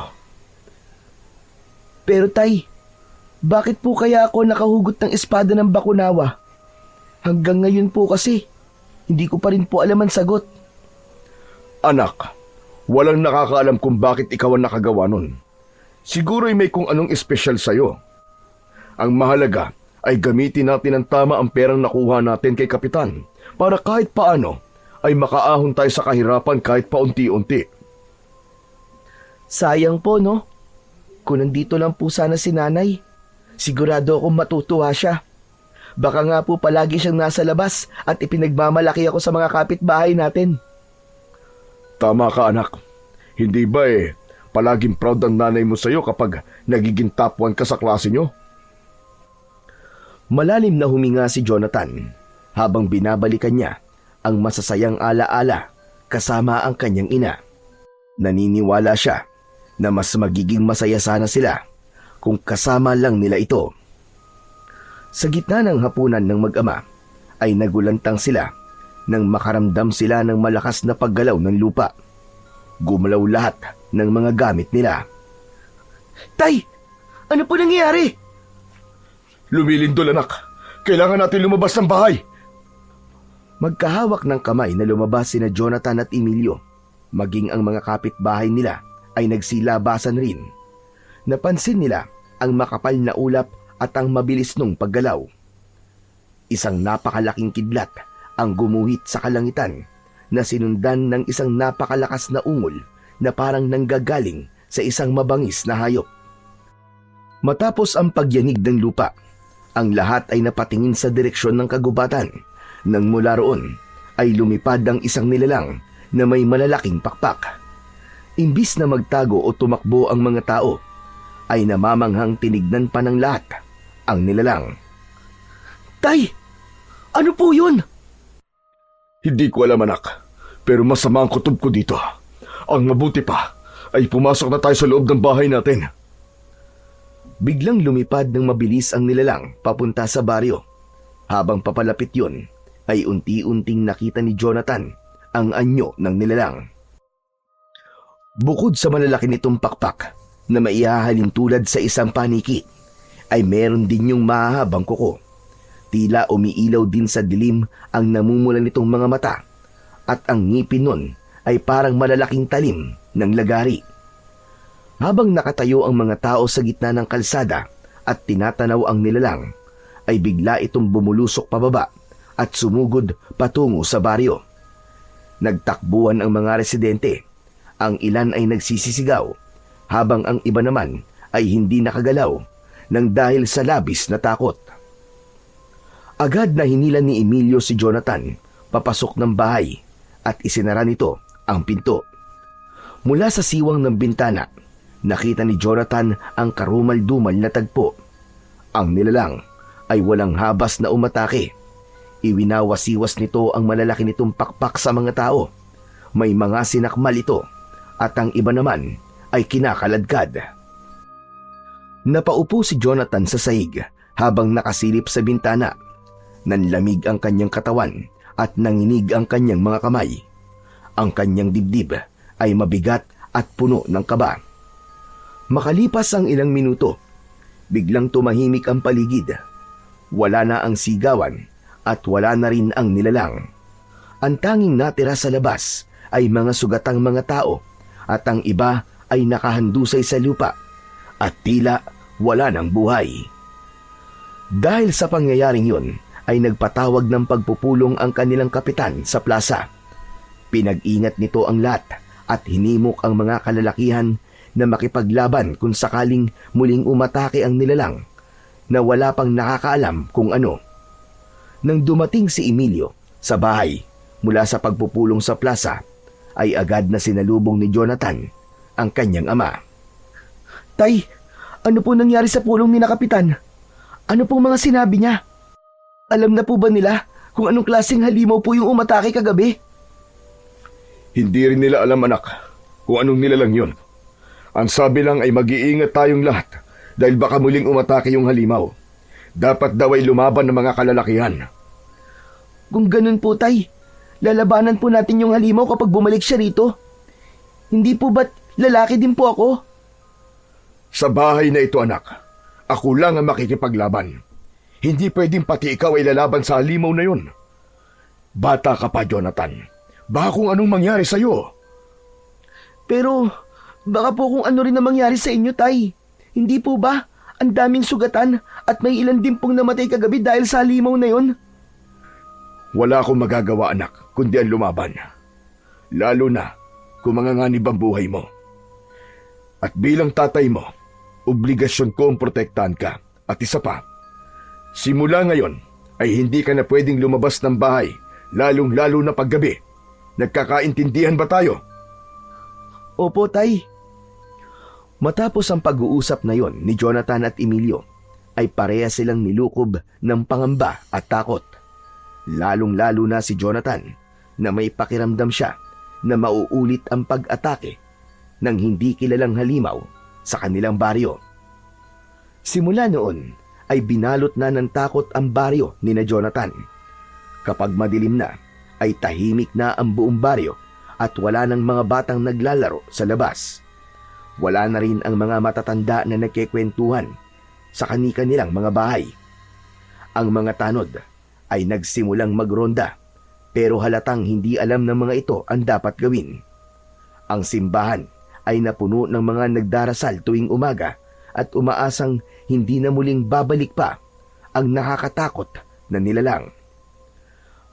Pero tay, bakit po kaya ako nakahugot ng espada ng Bakunawa? Hanggang ngayon po kasi, hindi ko pa rin po alam ang sagot. Anak, walang nakakaalam kung bakit ikaw ang nakagawa nun. Siguro ay may kung anong espesyal sa'yo. Ang mahalaga ay gamitin natin ang tama ang perang nakuha natin kay Kapitan para kahit paano ay makaahon tayo sa kahirapan kahit paunti-unti. Sayang po, no? Kung nandito lang po sana si nanay, sigurado akong matutuwa siya. Baka nga po palagi siyang nasa labas at ipinagmamalaki ako sa mga kapitbahay natin. Tama ka, anak. Hindi ba palaging proud ang nanay mo sa'yo kapag nagiging top 1 ka sa klase nyo? Malalim na huminga si Jonathan habang binabalikan niya ang masasayang alaala kasama ang kanyang ina. Naniniwala siya na mas magiging masaya sana sila kung kasama lang nila ito. Sa gitna ng hapunan ng mag-ama ay nagulantang sila nang makaramdam sila ng malakas na paggalaw ng lupa. Gumalaw lahat ng mga gamit nila. Tay, ano po nangyayari? Lumilindol, anak. Kailangan natin lumabas ng bahay. Magkahawak ng kamay na lumabas sina Jonathan at Emilio. Maging ang mga kapitbahay nila ay nagsilabasan rin. Napansin nila ang makapal na ulap at ang mabilis nung paggalaw. Isang napakalaking kidlat ang gumuhit sa kalangitan na sinundan ng isang napakalakas na ungol na parang nanggagaling sa isang mabangis na hayop. Matapos ang pagyanig ng lupa, ang lahat ay napatingin sa direksyon ng kagubatan. Nang mula roon ay lumipad ang isang nilalang na may malalaking pakpak. Imbis na magtago o tumakbo ang mga tao, ay namamanghang tinignan pa ng lahat ang nilalang. Tay, ano po yun? Hindi ko alam, anak. Pero masama ang kutob ko dito. Ang mabuti pa ay pumasok na tayo sa loob ng bahay natin. Biglang lumipad ng mabilis ang nilalang papunta sa baryo. Habang papalapit yon, ay unti-unting nakita ni Jonathan ang anyo ng nilalang. Bukod sa malalaki nitong pakpak na maihahalin tulad sa isang paniki, ay meron din yung mahahabang kuko. Tila umiilaw din sa dilim ang namumula nitong mga mata at ang ngipin nun ay parang malalaking talim ng lagari. Habang nakatayo ang mga tao sa gitna ng kalsada at tinatanaw ang nilalang, ay bigla itong bumulusok pababa at sumugod patungo sa baryo. Nagtakbuhan ang mga residente. Ang ilan ay nagsisisigaw, habang ang iba naman ay hindi nakagalaw nang dahil sa labis na takot. Agad na hinila ni Emilio si Jonathan papasok ng bahay at isinara nito ang pinto. Mula sa siwang ng bintana, nakita ni Jonathan ang karumal-dumal na tagpo. Ang nilalang ay walang habas na umatake. Iwinawasiwas nito ang malalaki nitong pakpak sa mga tao. May mga sinakmal ito at ang iba naman ay kinakaladkad. Napaupo si Jonathan sa sahig habang nakasilip sa bintana. Nanlamig ang kanyang katawan at nanginig ang kanyang mga kamay. Ang kanyang dibdib ay mabigat at puno ng kaba. Makalipas ang ilang minuto, biglang tumahimik ang paligid. Wala na ang sigawan at wala na rin ang nilalang. Ang tanging natira sa labas ay mga sugatang mga tao at ang iba ay nakahandusay sa lupa at tila wala ng buhay. Dahil sa pangyayaring yun, ay nagpatawag ng pagpupulong ang kanilang kapitan sa plaza. Pinag-ingat nito ang lahat at hinimok ang mga kalalakihan na makipaglaban kung sakaling muling umatake ang nilalang na wala pang nakakaalam kung ano. Nang dumating si Emilio sa bahay mula sa pagpupulong sa plaza, ay agad na sinalubong ni Jonathan ang kanyang ama. Tay, ano po nangyari sa pulong ni na kapitan? Ano pong mga sinabi niya? Alam na po ba nila kung anong klaseng halimaw po yung umatake kagabi? Hindi rin nila alam, anak, kung anong nilalang yun. Ang sabi lang ay mag-iingat tayong lahat dahil baka muling umatake yung halimaw. Dapat daw ay lumaban ng mga kalalakihan. Kung ganun po, Tay, lalabanan po natin yung halimaw kapag bumalik siya rito. Hindi po ba't lalaki din po ako? Sa bahay na ito, anak, ako lang ang makikipaglaban. Hindi pwedeng pati ikaw ay lalaban sa halimaw na yun. Bata ka pa, Jonathan. Baka kung anong mangyari sa'yo. Pero baka po kung ano rin na mangyari sa inyo, Tay. Hindi po ba? Ang daming sugatan at may ilan din pong namatay kagabi dahil sa halimaw na yon. Wala akong magagawa, anak, kundi ang lumaban. Lalo na kung manganganib ang buhay mo. At bilang tatay mo, obligasyon ko ang protektahan ka. At isa pa, simula ngayon ay hindi ka na pwedeng lumabas ng bahay, lalong-lalo na paggabi. Nagkakaintindihan ba tayo? Opo, Tay. Matapos ang pag-uusap na yon ni Jonathan at Emilio, ay pareha silang nilukob ng pangamba at takot. Lalong-lalo na si Jonathan na may pakiramdam siya na mauulit ang pag-atake ng hindi kilalang halimaw sa kanilang baryo. Simula noon ay binalot na ng takot ang baryo ni na Jonathan. Kapag madilim na, ay tahimik na ang buong baryo at wala ng mga batang naglalaro sa labas. Wala na rin ang mga matatanda na nagkikwentuhan sa kani-kanilang mga bahay. Ang mga tanod ay nagsimulang magronda pero halatang hindi alam ng mga ito ang dapat gawin. Ang simbahan ay napuno ng mga nagdarasal tuwing umaga at umaasang hindi na muling babalik pa ang nakakatakot na nilalang.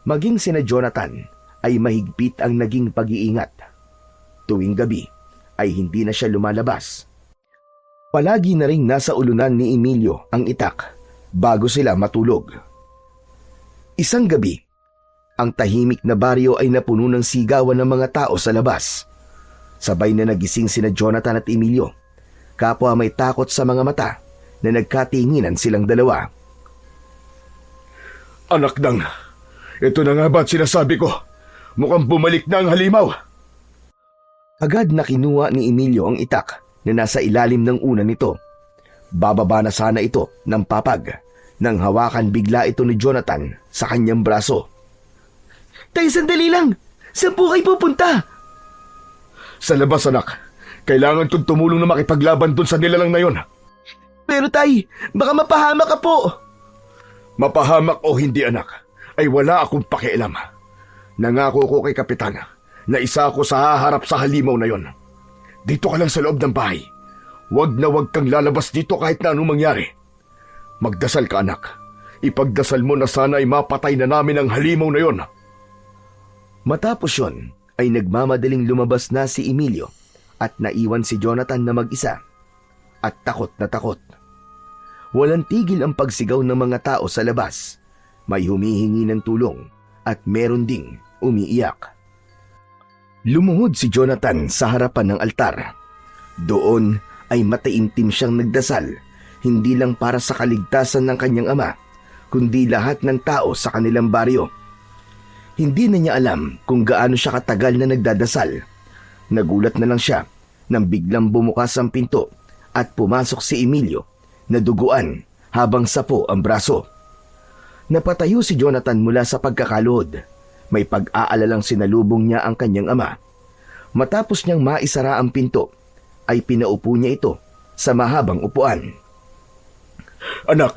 Maging sina Jonathan ay mahigpit ang naging pag-iingat. Tuwing gabi ay hindi na siya lumalabas. Palagi na ring nasa ulunan ni Emilio ang itak bago sila matulog. Isang gabi, ang tahimik na baryo ay napuno ng sigawan ng mga tao sa labas. Sabay na nagising sina Jonathan at Emilio. Kapwa may takot sa mga mata na nagkatinginan silang dalawa. Anak nang, ito na nga ba sinasabi ko? Mukhang bumalik na ang halimaw. Agad na kinuha ni Emilio ang itak na nasa ilalim ng una nito. Bababa na sana ito ng papag nang hawakan bigla ito ni Jonathan sa kanyang braso. Tay, sandali lang! Saan po kayo pupunta? Sa labas, anak. Kailangan kong tumulong na makipaglaban dun sa nilalang na yon. Pero Tay, baka mapahamak ka po. Mapahamak o hindi, anak, ay wala akong pakialam. Nangako ko kay Kapitan na isa ako sa haharap sa halimaw na yon. Dito ka lang sa loob ng bahay. Huwag na huwag kang lalabas dito kahit na anong mangyari. Magdasal ka, anak. Ipagdasal mo na sana ay mapatay na namin ang halimaw na yon. Matapos yon, ay nagmamadaling lumabas na si Emilio at naiwan si Jonathan na mag-isa at takot na takot. Walang tigil ang pagsigaw ng mga tao sa labas. May humihingi ng tulong at meron ding umiiyak. Lumuhod si Jonathan sa harapan ng altar. Doon ay mataimtim siyang nagdasal, hindi lang para sa kaligtasan ng kanyang ama, kundi lahat ng tao sa kanilang baryo. Hindi na niya alam kung gaano siya katagal na nagdadasal. Nagulat na lang siya nang biglang bumukas ang pinto at pumasok si Emilio na duguan habang sapo ang braso. Napatayo si Jonathan mula sa pagkakaluhod. May pag-aalalang sinalubong niya ang kanyang ama. Matapos niyang maisara ang pinto, ay pinaupo niya ito sa mahabang upuan. Anak,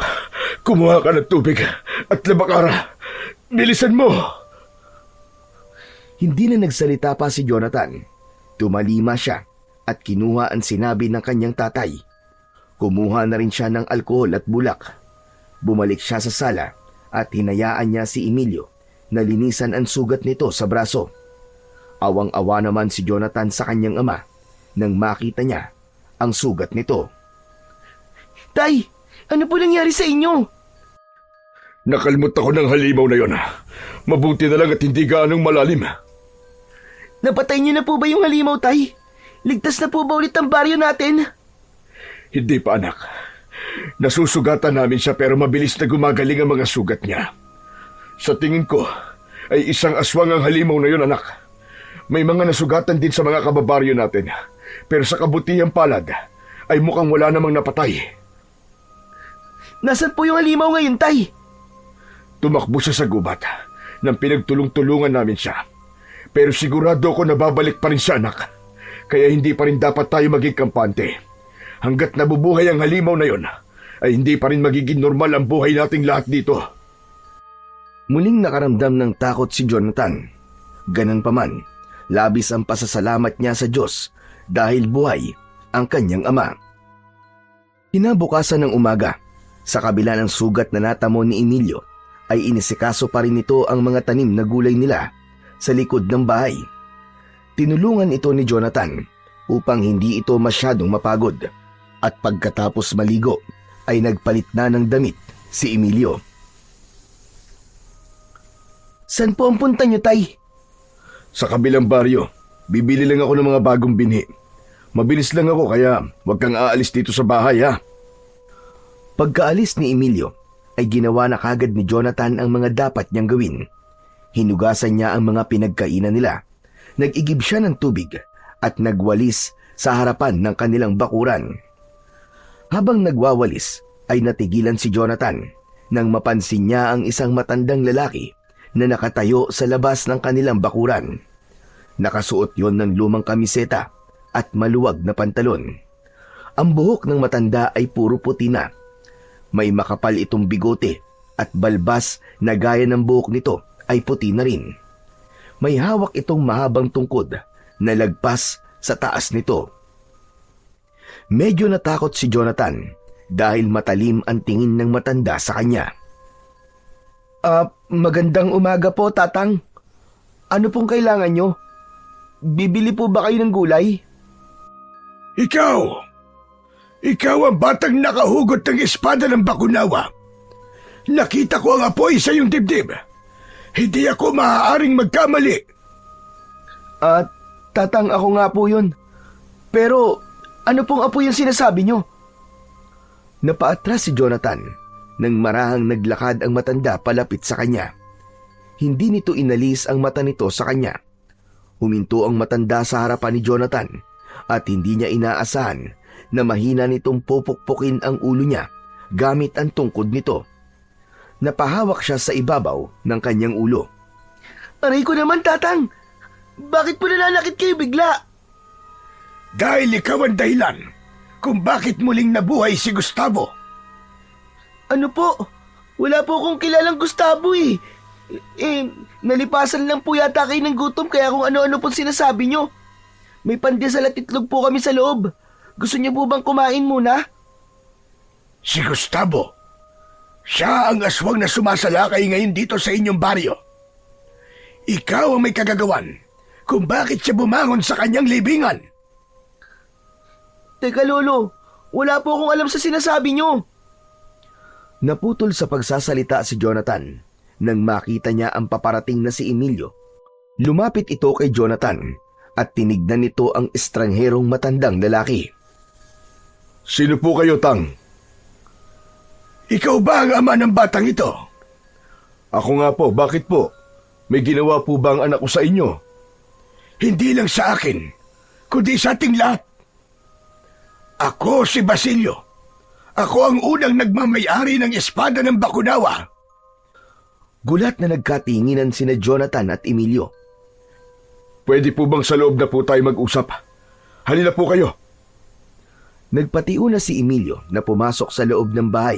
kumuha ka ng tubig at labakara. Bilisan mo! Hindi na nagsalita pa si Jonathan. Tumalima siya at kinuha ang sinabi ng kanyang tatay. Kumuha na rin siya ng alkohol at bulak. Bumalik siya sa sala at hinayaan niya si Emilio na linisan ang sugat nito sa braso. Awang-awa naman si Jonathan sa kanyang ama nang makita niya ang sugat nito. Tay, ano po nangyari sa inyo? Nakalmot ako ng halimaw na yon. Mabuti na lang at hindi gaanong malalim. Napatay niyo na po ba yung halimaw, Tay? Ligtas na po ba ulit ang baryo natin? Hindi pa, anak. Nasusugatan namin siya pero mabilis na gumagaling ang mga sugat niya. Sa tingin ko, ay isang aswang ang halimaw na yun, anak. May mga nasugatan din sa mga kababaryo natin. Pero sa kabutihang palad, ay mukhang wala namang napatay. Nasaan po yung halimaw ngayon, Tay? Tumakbo siya sa gubat nang pinagtulong-tulungan namin siya. Pero sigurado ko na babalik pa rin siya, anak. Kaya hindi pa rin dapat tayo maging kampante. Hanggat nabubuhay ang halimaw na yon, ay hindi pa rin magiging normal ang buhay nating lahat dito. Muling nakaramdam ng takot si Jonathan. Ganun pa man, labis ang pasasalamat niya sa Diyos dahil buhay ang kanyang ama. Kinabukasan ng umaga, sa kabila ng sugat na natamo ni Emilio, ay inisikaso pa rin nito ang mga tanim na gulay nila sa likod ng bahay. Tinulungan ito ni Jonathan upang hindi ito masyadong mapagod, at pagkatapos maligo ay nagpalit na ng damit si Emilio. Saan po ang punta niyo, Tay? Sa kabilang baryo, bibili lang ako ng mga bagong binhi. Mabilis lang ako kaya huwag kang aalis dito sa bahay, ha? Pagkaalis ni Emilio, ay ginawa na kagad ni Jonathan ang mga dapat niyang gawin. Hinugasan niya ang mga pinagkainan nila, nag-igib siya ng tubig at nagwalis sa harapan ng kanilang bakuran. Habang nagwawalis ay natigilan si Jonathan nang mapansin niya ang isang matandang lalaki na nakatayo sa labas ng kanilang bakuran. Nakasuot yon ng lumang kamiseta at maluwag na pantalon. Ang buhok ng matanda ay puro puti na. May makapal itong bigote at balbas na gaya ng buhok nito ay puti na rin. May hawak itong mahabang tungkod na lagpas sa taas nito. Medyo natakot si Jonathan dahil matalim ang tingin ng matanda sa kanya. Magandang umaga po, Tatang. Ano pong kailangan nyo? Bibili po ba kayo ng gulay? Ikaw! Ikaw ang batang nakahugot ng espada ng Bakunawa. Nakita ko ang apoy sa iyong dibdib. Hindi ako maaaring magkamali. Tatang, ako nga po yun. Pero ano pong apoy yung sinasabi nyo? Napaatras si Jonathan nang marahang naglakad ang matanda palapit sa kanya. Hindi nito inalis ang mata nito sa kanya. Huminto ang matanda sa harapan ni Jonathan at hindi niya inaasahan na mahina nitong pupukpukin ang ulo niya gamit ang tungkod nito. Napahawak siya sa ibabaw ng kanyang ulo. Aray ko naman, Tatang. Bakit po nananakit kayo bigla? Dahil ikaw ang dahilan kung bakit muling nabuhay si Gustavo. Ano po? Wala po akong kilalang Gustavo eh. Nalipasan lang po yata kayo ng gutom kaya kung ano-ano po sinasabi nyo. May pandesal at itlog po kami sa loob. Gusto niyo po bang kumain muna? Si Gustavo. Siya ang aswang na sumasalakay ngayon dito sa inyong baryo. Ikaw ang may kagagawan kung bakit siya bumangon sa kanyang libingan. Teka, Lolo. Wala po akong alam sa sinasabi nyo. Naputol sa pagsasalita si Jonathan nang makita niya ang paparating na si Emilio. Lumapit ito kay Jonathan at tinignan nito ang estrangherong matandang lalaki. Sino po kayo, Tang? Ikaw ba ang ama ng batang ito? Ako nga po, bakit po? May ginawa po ba ang anak ko sa inyo? Hindi lang sa akin, kundi sa ating lahat. Ako si Basilio. Ako ang unang nagmamayari ng espada ng Bakunawa. Gulat na nagkatinginan sina Jonathan at Emilio. Pwede po bang sa loob na po tayo mag-usap? Halina po kayo. Nagpatiuna si Emilio na pumasok sa loob ng bahay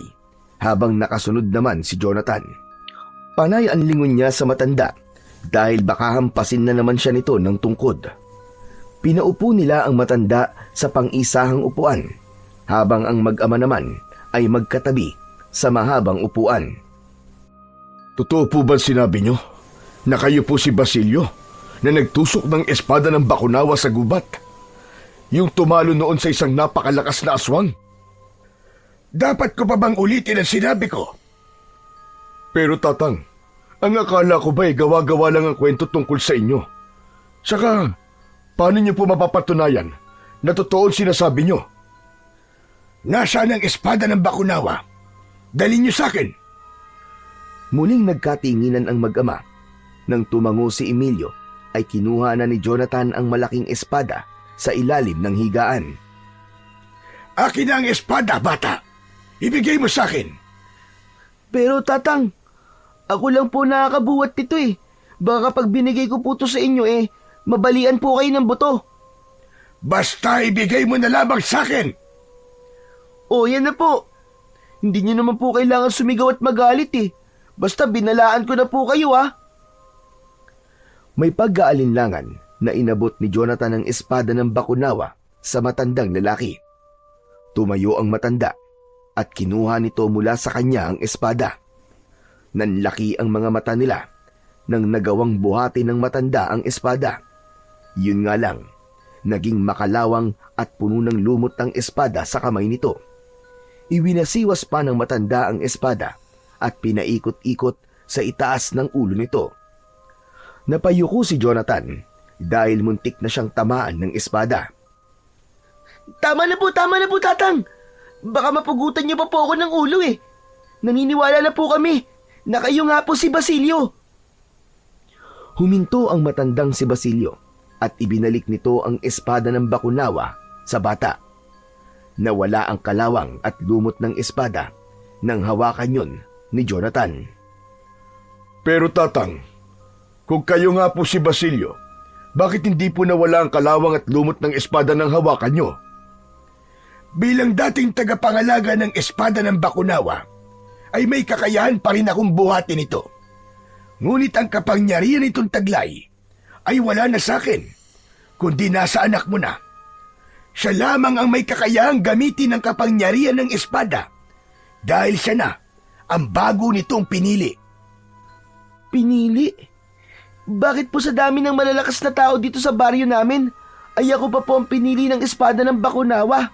habang nakasunod naman si Jonathan. Panay ang lingon niya sa matanda dahil baka hampasin na naman siya nito ng tungkod. Pinaupo nila ang matanda sa pang-isahang upuan habang ang mag-ama naman ay magkatabi sa mahabang upuan. Totoo po ba sinabi nyo na kayo po si Basilio na nagtusok ng espada ng Bakunawa sa gubat? Yung tumalo noon sa isang napakalakas na aswang? Dapat ko pa bang ulitin ang sinabi ko? Pero Tatang, ang akala ko ba gawa-gawa lang ang kwento tungkol sa inyo? Saka, paano niyo po mapapatunayan na totoo ang sinasabi nyo? Nasaan ang espada ng Bakunawa? Dalhin niyo sa akin. Muling nagkatinginan ang mag-ama. Nang tumango si Emilio, ay kinuha na ni Jonathan ang malaking espada sa ilalim ng higaan. Akin na ang espada, bata. Ibigay mo sa akin. Pero tatang, ako lang po nakakabuhat nito eh. Baka pag binigay ko po to sa inyo mabalian po kayo ng buto. Basta ibigay mo na lamang sa akin. O yan na po. Hindi niyo naman po kailangan sumigaw at magalit eh. Basta binalaan ko na po kayo ah. May pag-aalinlangan na inabot ni Jonathan ang espada ng bakunawa sa matandang lalaki. Tumayo ang matanda at kinuha nito mula sa kanya ang espada. Nanlaki ang mga mata nila nang nagawang buhati ng matanda ang espada. Yun nga lang, naging makalawang at puno ng lumot ang espada sa kamay nito. Iwinasiwas pa ng matanda ang espada at pinaikot-ikot sa itaas ng ulo nito. Napayuko si Jonathan dahil muntik na siyang tamaan ng espada. Tama na po, tatang. Baka mapugutan niyo pa po ako ng ulo eh. Naniniwala na po kami na kayo nga po si Basilio. Huminto ang matandang si Basilio at ibinalik nito ang espada ng bakunawa sa bata. Nawala ang kalawang at lumot ng espada nang hawakan yun ni Jonathan. Pero tatang, kung kayo nga po si Basilio, bakit hindi po nawala ang kalawang at lumot ng espada ng hawakan nyo? Bilang dating tagapangalaga ng espada ng bakunawa, ay may kakayahan pa rin akong buhatin ito. Ngunit ang kapangyarihan nitong taglay ay wala na sa akin, kundi nasa anak mo na. Siya lamang ang may kakayahang gamitin ang kapangyarihan ng espada dahil siya na ang bago nitong pinili. Pinili? Bakit po sa dami ng malalakas na tao dito sa baryo namin, ay ako pa po ang pinili ng espada ng bakunawa?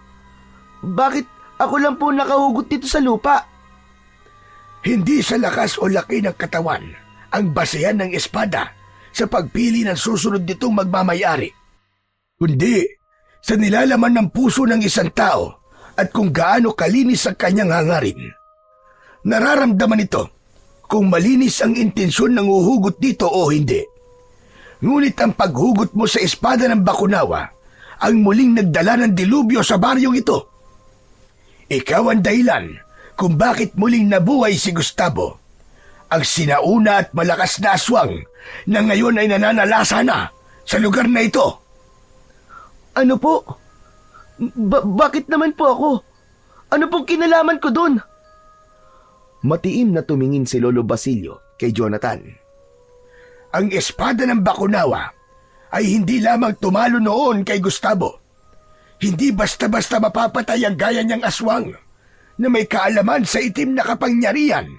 Bakit ako lang po nakahugot dito sa lupa? Hindi sa lakas o laki ng katawan ang basehan ng espada sa pagpili ng susunod nitong magmamayari, kundi sa nilalaman ng puso ng isang tao at kung gaano kalinis ang kanyang hangarin. Nararamdaman ito kung malinis ang intensyon ng uhugot dito o hindi. Ngunit ang paghugot mo sa espada ng bakunawa ang muling nagdala ng dilubyo sa baryong ito. Ikaw ang dahilan kung bakit muling nabuhay si Gustavo, ang sinauna at malakas na aswang na ngayon ay nananalasa na sa lugar na ito. Ano po? Bakit naman po ako? Ano pong kinalaman ko doon? Matiim na tumingin si Lolo Basilio kay Jonathan. Ang espada ng bakunawa ay hindi lamang tumalo noon kay Gustavo. Hindi basta-basta mapapatay ang gaya niyang aswang na may kaalaman sa itim na kapangyarihan.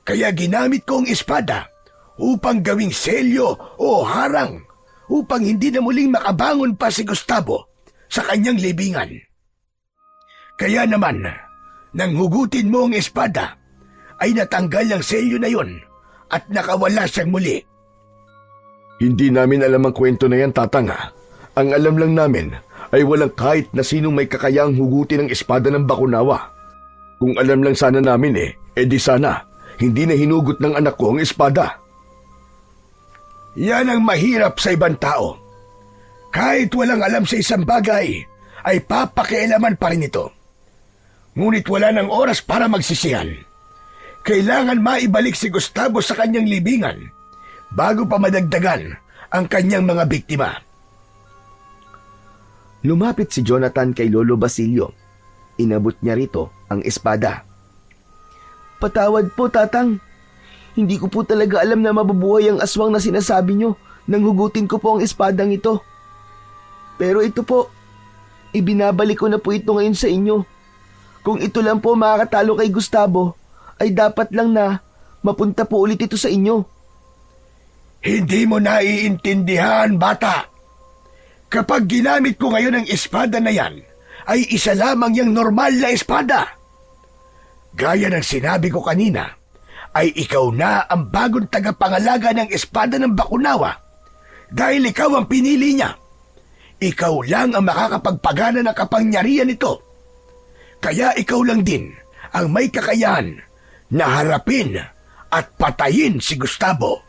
Kaya ginamit ko ang espada upang gawing selyo o harang upang hindi na muling makabangon pa si Gustavo sa kanyang libingan. Kaya naman, nang hugutin mo ang espada, ay natanggal ang selyo na yon at nakawala siyang muli. Hindi namin alam ang kwento na yan, tatang ha. Ang alam lang namin ay walang kahit na sinong may kakayang hugutin ang espada ng bakunawa. Kung alam lang sana namin di sana hindi na hinugot ng anak ko ang espada. Yan ang mahirap sa ibang tao. Kahit walang alam sa isang bagay, ay papakialaman pa rin ito. Ngunit wala ng oras para magsisihan. Kailangan maibalik si Gustavo sa kanyang libingan bago pa madagdagan ang kanyang mga biktima. Lumapit si Jonathan kay Lolo Basilio. Inabot niya rito ang espada. Patawad po, tatang. Hindi ko po talaga alam na mabubuhay ang aswang na sinasabi nyo nang hugutin ko po ang espadang ito. Pero ito po, ibinabalik ko na po ito ngayon sa inyo. Kung ito lang po makakatalo kay Gustavo, ay dapat lang na mapunta po ulit ito sa inyo. Hindi mo naiintindihan, bata. Kapag ginamit ko ngayon ang espada na yan, ay isa lamang yung normal na espada. Gaya ng sinabi ko kanina, ay ikaw na ang bagong tagapangalaga ng espada ng bakunawa dahil ikaw ang pinili niya. Ikaw lang ang makakapagpagana ng kapangyarihan nito. Kaya ikaw lang din ang may kakayahan na harapin at patayin si Gustavo.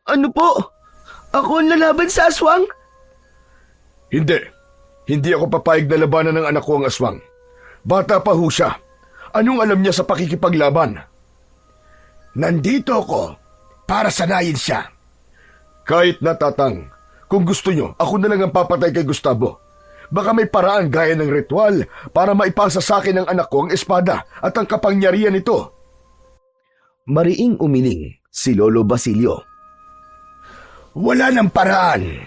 Ano po? Ako ang lalaban sa aswang? Hindi. Hindi ako papayag na labanan ng anak ko ang aswang. Bata pa ho siya. Anong alam niya sa pakikipaglaban? Nandito ako para sanayin siya. Kahit na, Tatang, kung gusto nyo, ako na lang ang papatay kay Gustavo. Baka may paraan gaya ng ritual para maipasa sa akin ng anak ko ang espada at ang kapangyarihan nito. Mariing umiling si Lolo Basilio. Wala ng paraan.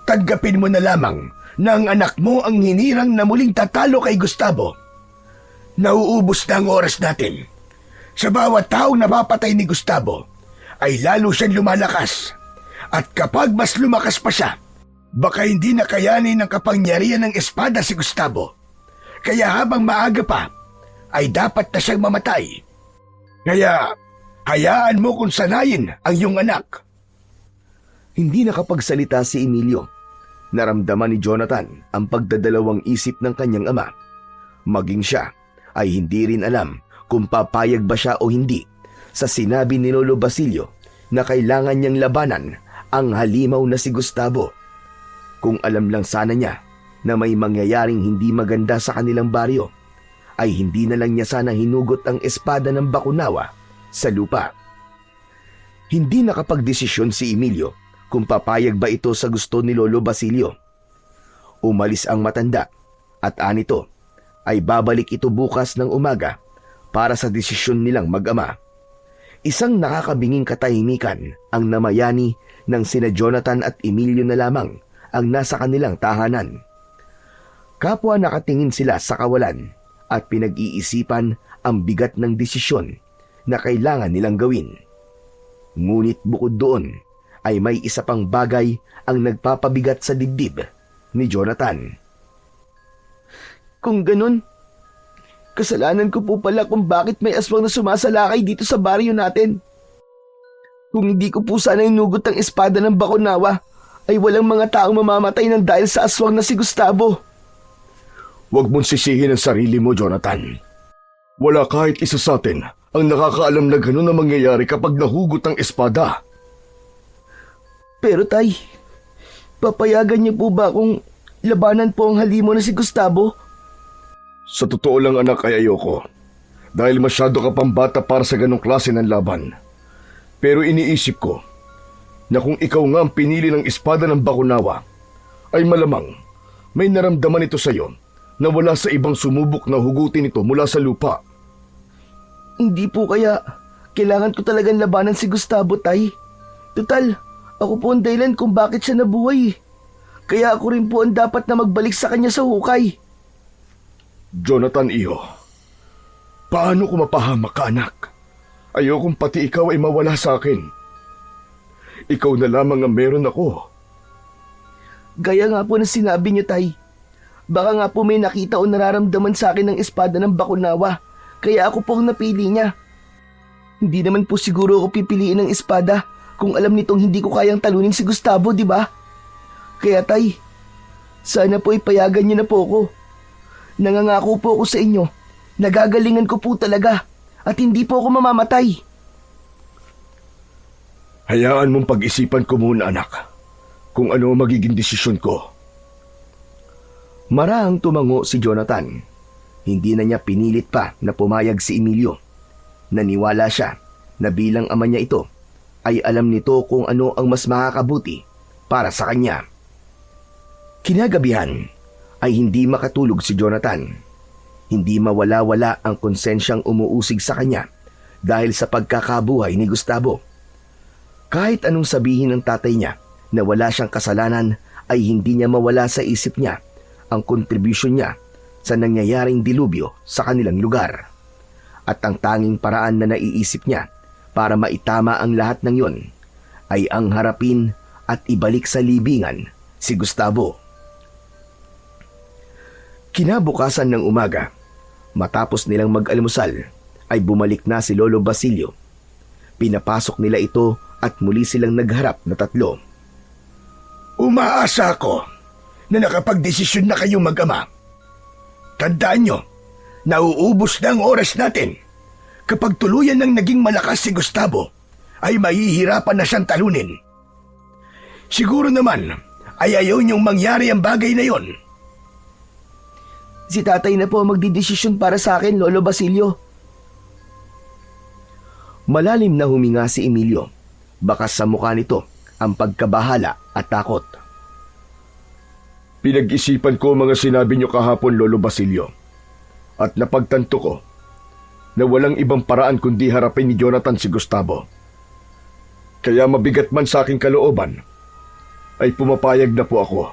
Tanggapin mo na lamang na ang anak mo ang hinirang na muling tatalo kay Gustavo. Nauubos na ang oras natin. Sa bawat taong napapatay ni Gustavo, ay lalo siyang lumalakas. At kapag mas lumakas pa siya, baka hindi na kayanin ng kapangyarihan ng espada si Gustavo. Kaya habang maaga pa, ay dapat na siyang mamatay. Kaya, hayaan mo kung sanayin ang iyong anak. Hindi nakapagsalita si Emilio. Naramdaman ni Jonathan ang pagdadalawang isip ng kanyang ama. Maging siya ay hindi rin alam kung papayag ba siya o hindi sa sinabi ni Lolo Basilio na kailangan niyang labanan ang halimaw na si Gustavo. Kung alam lang sana niya na may mangyayaring hindi maganda sa kanilang baryo, ay hindi na lang niya sana hinugot ang espada ng Bakunawa sa lupa. Hindi nakapagdesisyon si Emilio kung papayag ba ito sa gusto ni Lolo Basilio. Umalis ang matanda at anito ay babalik ito bukas ng umaga para sa desisyon nilang mag-ama. Isang nakakabinging katahimikan ang namayani ng sina Jonathan at Emilio na lamang ang nasa kanilang tahanan. Kapwa nakatingin sila sa kawalan at pinag-iisipan ang bigat ng desisyon na kailangan nilang gawin. Ngunit bukod doon, ay may isa pang bagay ang nagpapabigat sa dibdib ni Jonathan. Kung ganun, kasalanan ko po pala kung bakit may aswang na sumasalakay dito sa baryo natin. Kung hindi ko po sana inugot ang espada ng Bakunawa, ay walang mga taong mamamatay ng dahil sa aswang na si Gustavo. Huwag mong sisihin ang sarili mo, Jonathan. Wala kahit isa sa atin ang nakakaalam na gano'n na mangyayari kapag nahugot ang espada. Pero tay, papayagan niyo po ba kung labanan po ang halimo na si Gustavo? Sa totoo lang, anak, ay ayoko. Dahil masyado ka pang bata para sa ganong klase ng laban. Pero iniisip ko na kung ikaw nga ang pinili ng espada ng Bakunawa, ay malamang may naramdaman ito sa iyo na wala sa ibang sumubok na hugutin ito mula sa lupa. Hindi po kaya kailangan ko talagang labanan si Gustavo, tay. Total, ako po ang dahilan kung bakit siya nabuhay. Kaya ako rin po ang dapat na magbalik sa kanya sa hukay. Jonathan, iho, paano ko mapahamak ka, anak? Ayokong pati ikaw ay mawala sa akin. Ikaw na lamang ang meron ako. Gaya nga po na sinabi niyo, tay. Baka nga po may nakita o nararamdaman sa akin ng espada ng Bakunawa, kaya ako po ang napili niya. Hindi naman po siguro ako pipiliin ng espada kung alam nitong hindi ko kayang talunin si Gustavo, di ba? Kaya tay, sana po ipayagan niyo na po ako. Nangangako po ako sa inyo, nagagalingan ko po talaga at hindi po ako mamamatay. Hayaan mong pag-isipan ko muna, anak, kung ano magiging desisyon ko. Marahang tumango si Jonathan. Hindi na niya pinilit pa na pumayag si Emilio. Naniwala siya na bilang ama niya ito, ay alam nito kung ano ang mas makakabuti para sa kanya. Kinagabihan ay hindi makatulog si Jonathan. Hindi mawala-wala ang konsensyang umuusig sa kanya dahil sa pagkakabuhay ni Gustavo. Kahit anong sabihin ng tatay niya na wala siyang kasalanan, ay hindi niya mawala sa isip niya ang kontribusyon niya sa nangyayaring dilubyo sa kanilang lugar. At ang tanging paraan na naiisip niya para maitama ang lahat ng yon ay ang harapin at ibalik sa libingan si Gustavo. Kinabukasan ng umaga, matapos nilang mag-almusal, ay bumalik na si Lolo Basilio. Pinapasok nila ito at muli silang nagharap na tatlo. Umaasa ako na nakapagdesisyon na kayong mag-ama. Tandaan nyo, nauubos na ang oras natin. kapag tuluyan ng naging malakas si Gustavo, ay mahihirapan na siyang talunin. Siguro naman ay ayaw niyong mangyari ang bagay na yon. Si tatay na po ang magdidesisyon para sa akin, Lolo Basilio. Malalim na huminga si Emilio. Bakas sa mukha nito ang pagkabahala at takot. Pinag-isipan ko mga sinabi niyo kahapon, Lolo Basilio. At napagtanto ko na walang ibang paraan kundi harapin ni Jonathan si Gustavo. Kaya mabigat man sa aking kalooban, ay pumapayag na po ako.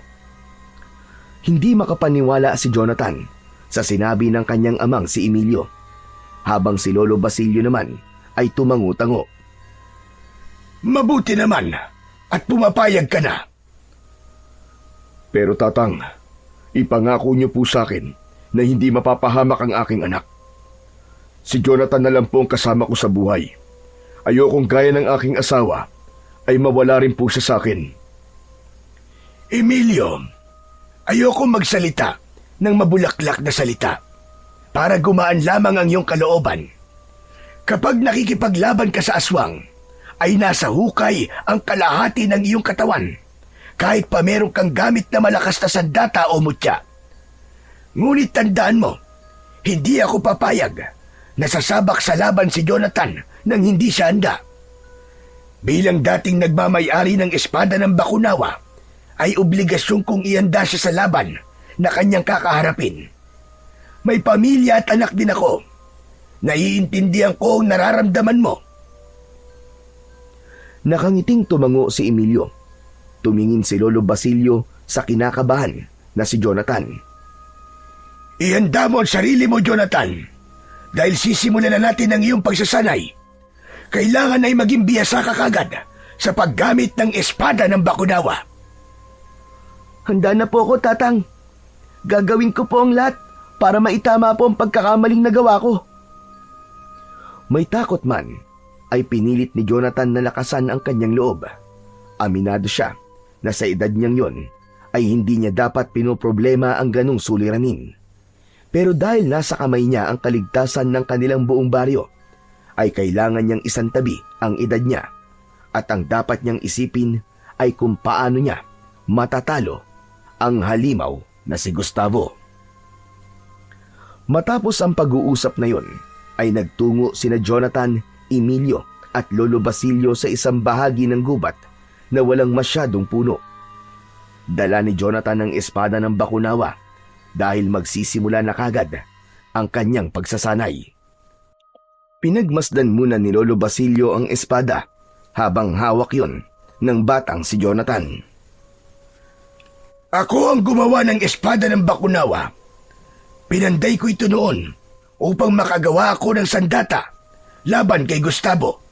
Hindi makapaniwala si Jonathan sa sinabi ng kanyang amang si Emilio, habang si Lolo Basilio naman ay tumangu-tango. Mabuti naman at pumapayag ka na. Pero tatang, ipangako niyo po sa akin na hindi mapapahamak ang aking anak. Si Jonathan na lang po ang kasama ko sa buhay. Ayokong gaya ng aking asawa ay mawala rin po siya sa akin. Emilio, ayoko magsalita ng mabulaklak na salita para gumaan lamang ang iyong kalooban. Kapag nakikipaglaban ka sa aswang, ay nasa hukay ang kalahati ng iyong katawan, kahit pa meron kang gamit na malakas na sandata o mutya. Ngunit tandaan mo, hindi ako papayag na sasabak sa laban si Jonathan nang hindi siya handa. Bilang dating nagmamay-ari ng espada ng Bakunawa, ay obligasyon kong ihanda siya sa laban na kanyang kakaharapin. May pamilya at anak din ako. Naiintindihan ko ang nararamdaman mo. Nakangiting tumango si Emilio. Tumingin si Lolo Basilio sa kinakabahan na si Jonathan. Ihanda mo ang sarili mo, Jonathan. Dahil sisimulan na natin ang iyong pagsasanay. Kailangan ay maging biyasa ka kagad sa paggamit ng espada ng Bakunawa. Handa na po ako, tatang. Gagawin ko po ang lahat para maitama po ang pagkakamaling nagawa ko. May takot man, ay pinilit ni Jonathan na lakasan ang kanyang loob. Aminado siya na sa edad niyang yon ay hindi niya dapat pinoproblema ang ganong suliranin. Pero dahil nasa kamay niya ang kaligtasan ng kanilang buong baryo, ay kailangan niyang isantabi ang edad niya at ang dapat niyang isipin ay kung paano niya matatalo ang halimaw na si Gustavo. Matapos ang pag-uusap na yon, ay nagtungo sina Jonathan, Emilio at Lolo Basilio sa isang bahagi ng gubat na walang masyadong puno. Dala ni Jonathan ang espada ng Bakunawa dahil magsisimula na kagad ang kanyang pagsasanay. Pinagmasdan muna ni Lolo Basilio ang espada habang hawak yon ng batang si Jonathan. Ako ang gumawa ng espada ng Bakunawa. Pinanday ko ito noon upang makagawa ako ng sandata laban kay Gustavo.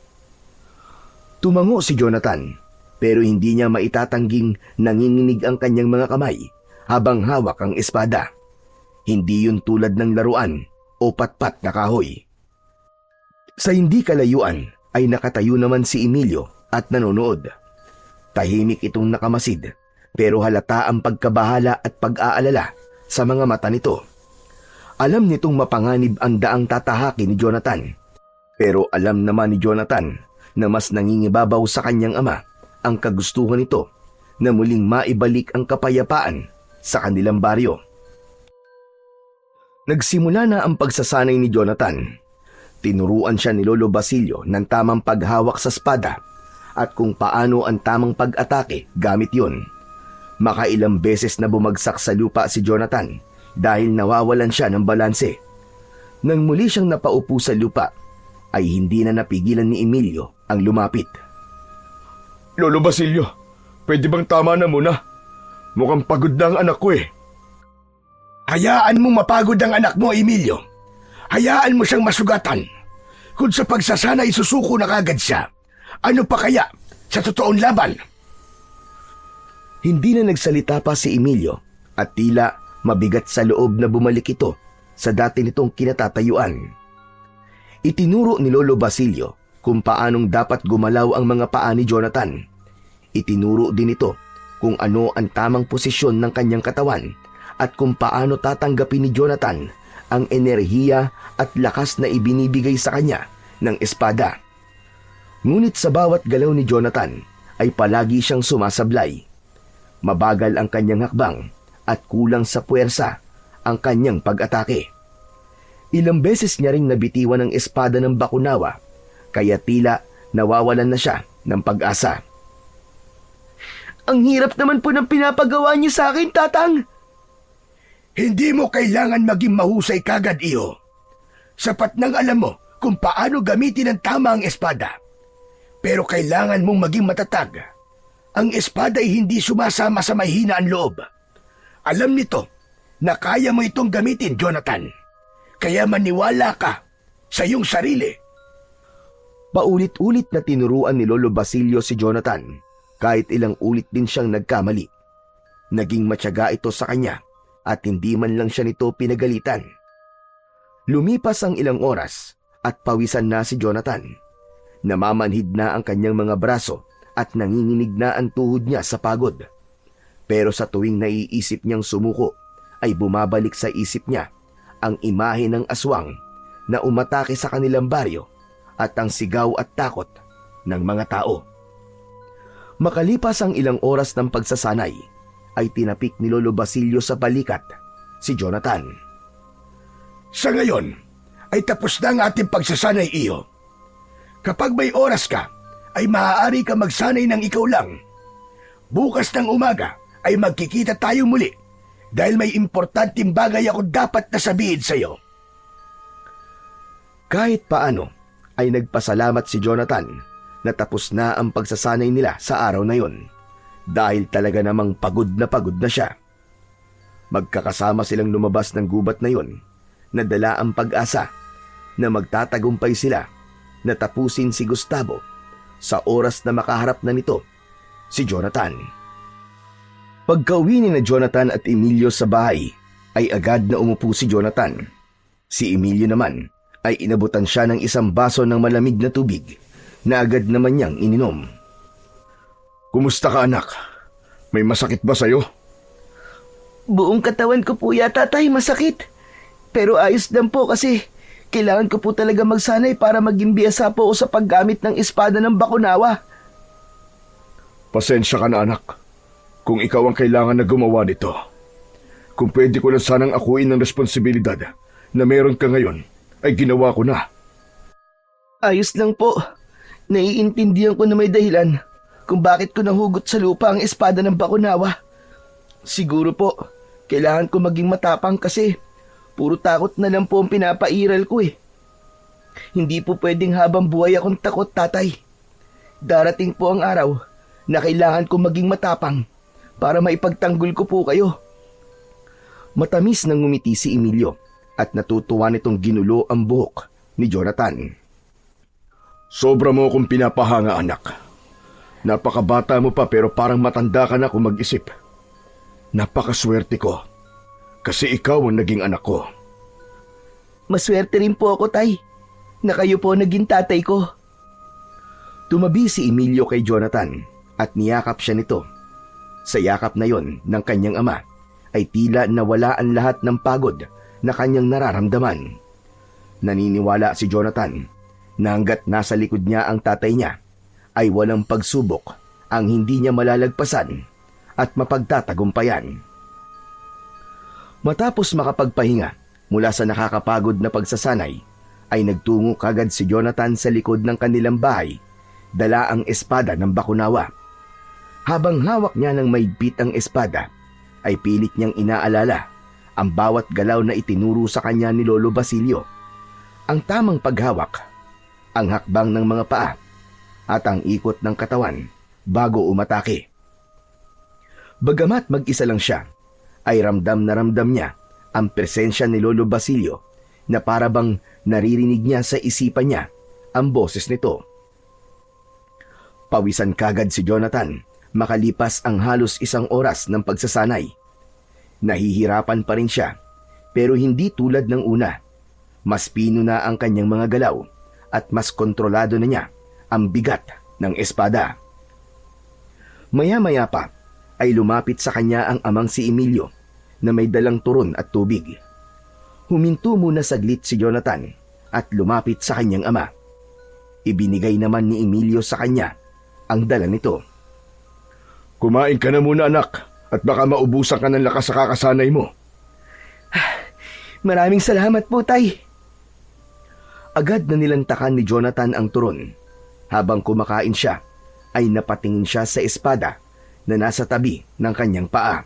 Tumango si Jonathan pero hindi niya maitatangging nanginginig ang kanyang mga kamay habang hawak ang espada. Hindi yun tulad ng laruan o patpat na kahoy. Sa hindi kalayuan ay nakatayo naman si Emilio at nanonood. Tahimik itong nakamasid pero halata ang pagkabahala at pag-aalala sa mga mata nito. Alam nitong mapanganib ang daang tatahaki ni Jonathan. Pero alam naman ni Jonathan na mas nangingibabaw sa kanyang ama ang kagustuhan nito na muling maibalik ang kapayapaan sa kanilang baryo. Nagsimula na ang pagsasanay ni Jonathan. Tinuruan siya ni Lolo Basilio ng tamang paghawak sa espada at kung paano ang tamang pag-atake gamit yon. Makailang beses na bumagsak sa lupa si Jonathan dahil nawawalan siya ng balanse. Nang muli siyang napaupo sa lupa, ay hindi na napigilan ni Emilio ang lumapit. Lolo Basilio, pwede bang tama na muna? Mukhang pagod na ang anak ko eh. Hayaan mong mapagod ang anak mo, Emilio. Hayaan mo siyang masugatan. Kung sa pagsasanay susuko na kagad siya, ano pa kaya sa totoong laban? Hindi na nagsalita pa si Emilio at tila mabigat sa loob na bumalik ito sa dati nitong kinatatayuan. Itinuro ni Lolo Basilio kung paanong dapat gumalaw ang mga paa ni Jonathan. Itinuro din ito kung ano ang tamang posisyon ng kanyang katawan at kung paano tatanggapin ni Jonathan ang enerhiya at lakas na ibinibigay sa kanya ng espada. Ngunit sa bawat galaw ni Jonathan ay palagi siyang sumasablay. Mabagal ang kanyang hakbang at kulang sa puwersa ang kanyang pag-atake. Ilang beses niya ring nabitiwan ang espada ng Bakunawa, kaya tila nawawalan na siya ng pag-asa. Ang hirap naman po ng pinapagawa niyo sa akin, Tatang. Hindi mo kailangan maging mahusay kagad, Iho. Sapat nang alam mo kung paano gamitin ng tama ang espada. Pero kailangan mong maging matatag. Ang espada ay hindi sumasama sa mahina ang loob. Alam nito na kaya mo itong gamitin, Jonathan. Kaya maniwala ka sa iyong sarili. Paulit-ulit na tinuruan ni Lolo Basilio si Jonathan, kahit ilang ulit din siyang nagkamali. Naging matyaga ito sa kanya at hindi man lang siya nito pinagalitan. Lumipas ang ilang oras at pawisan na si Jonathan. Namamanhid na ang kanyang mga braso at nanginginig na ang tuhod niya sa pagod. Pero sa tuwing naiisip niyang sumuko, ay bumabalik sa isip niya ang imahe ng aswang na umatake sa kanilang baryo at ang sigaw at takot ng mga tao. Makalipas ang ilang oras ng pagsasanay, ay tinapik ni Lolo Basilio sa balikat si Jonathan. Sa ngayon, ay tapos na ang ating pagsasanay, Iho. Kapag may oras ka, ay maaari ka magsanay ng ikaw lang. Bukas ng umaga ay magkikita tayo muli dahil may importanteng bagay ako dapat na sabihin sa iyo. Kahit paano ay nagpasalamat si Jonathan na tapos na ang pagsasanay nila sa araw na yon dahil talaga namang pagod na siya. Magkakasama silang lumabas ng gubat na yon na dala ang pag-asa na magtatagumpay sila na tapusin si Gustavo sa oras na makaharap na nito si Jonathan. Pagkauwi ni na Jonathan at Emilio sa bahay, ay agad na umupo si Jonathan. Si Emilio naman ay inabutan siya ng isang baso ng malamig na tubig na agad naman niyang ininom. Kumusta ka, anak? May masakit ba sa'yo? Buong katawan ko po yata, Tay, masakit. Pero ayos lang po kasi kailangan ko po talaga magsanay para maging biyasa po ako sa paggamit ng espada ng Bakunawa. Pasensya ka na, anak. Kung ikaw ang kailangan na gumawa nito. Kung pwede ko lang sanang akuin ng responsibilidad na meron ka ngayon, ay ginawa ko na. Ayos lang po. Naiintindihan ko na may dahilan kung bakit ko nahugot sa lupa ang espada ng Bakunawa. Siguro po, kailangan ko maging matapang kasi puro takot na lang po ang pinapairal ko eh. Hindi po pwedeng habang buhay akong takot, Tatay. Darating po ang araw na kailangan ko maging matapang para maipagtanggol ko po kayo. Matamis nang ngumiti si Emilio at natutuwa nitong ginulo ang buhok ni Jonathan. Sobra mo akong pinapahanga, anak. Napakabata mo pa pero parang matanda ka na kung mag-isip. Napakaswerte ko. Kasi ikaw ang naging anak ko. Maswerte rin po ako, Tay, na kayo po naging tatay ko. Tumabi si Emilio kay Jonathan at niyakap siya nito. Sa yakap na yon ng kanyang ama ay tila nawala ang lahat ng pagod na kanyang nararamdaman. Naniniwala si Jonathan na hanggat nasa likod niya ang tatay niya ay walang pagsubok ang hindi niya malalagpasan at mapagtatagumpayan. Matapos makapagpahinga mula sa nakakapagod na pagsasanay, ay nagtungo kagad si Jonathan sa likod ng kanilang bahay, dala ang espada ng Bakunawa. Habang hawak niya ng maigpit ang espada, ay pilit niyang inaalala ang bawat galaw na itinuro sa kanya ni Lolo Basilio. Ang tamang paghawak, ang hakbang ng mga paa, at ang ikot ng katawan bago umatake. Bagamat mag-isa lang siya, ay ramdam na ramdam niya ang presensya ni Lolo Basilio na parabang naririnig niya sa isipan niya ang boses nito. Pawisan kagad si Jonathan makalipas ang halos isang oras ng pagsasanay. Nahihirapan pa rin siya pero hindi tulad ng una. Mas pino na ang kanyang mga galaw at mas kontrolado na niya ang bigat ng espada. Maya-maya pa ay lumapit sa kanya ang amang si Emilio na may dalang turon at tubig. Huminto muna saglit si Jonathan at lumapit sa kanyang ama. Ibinigay naman ni Emilio sa kanya ang dala nito. Kumain ka na muna anak at baka maubusan ka ng lakas sa kakasanay mo. Maraming salamat po, tay. Agad na nilantakan ni Jonathan ang turon. Habang kumakain siya, ay napatingin siya sa espada na nasa tabi ng kanyang paa.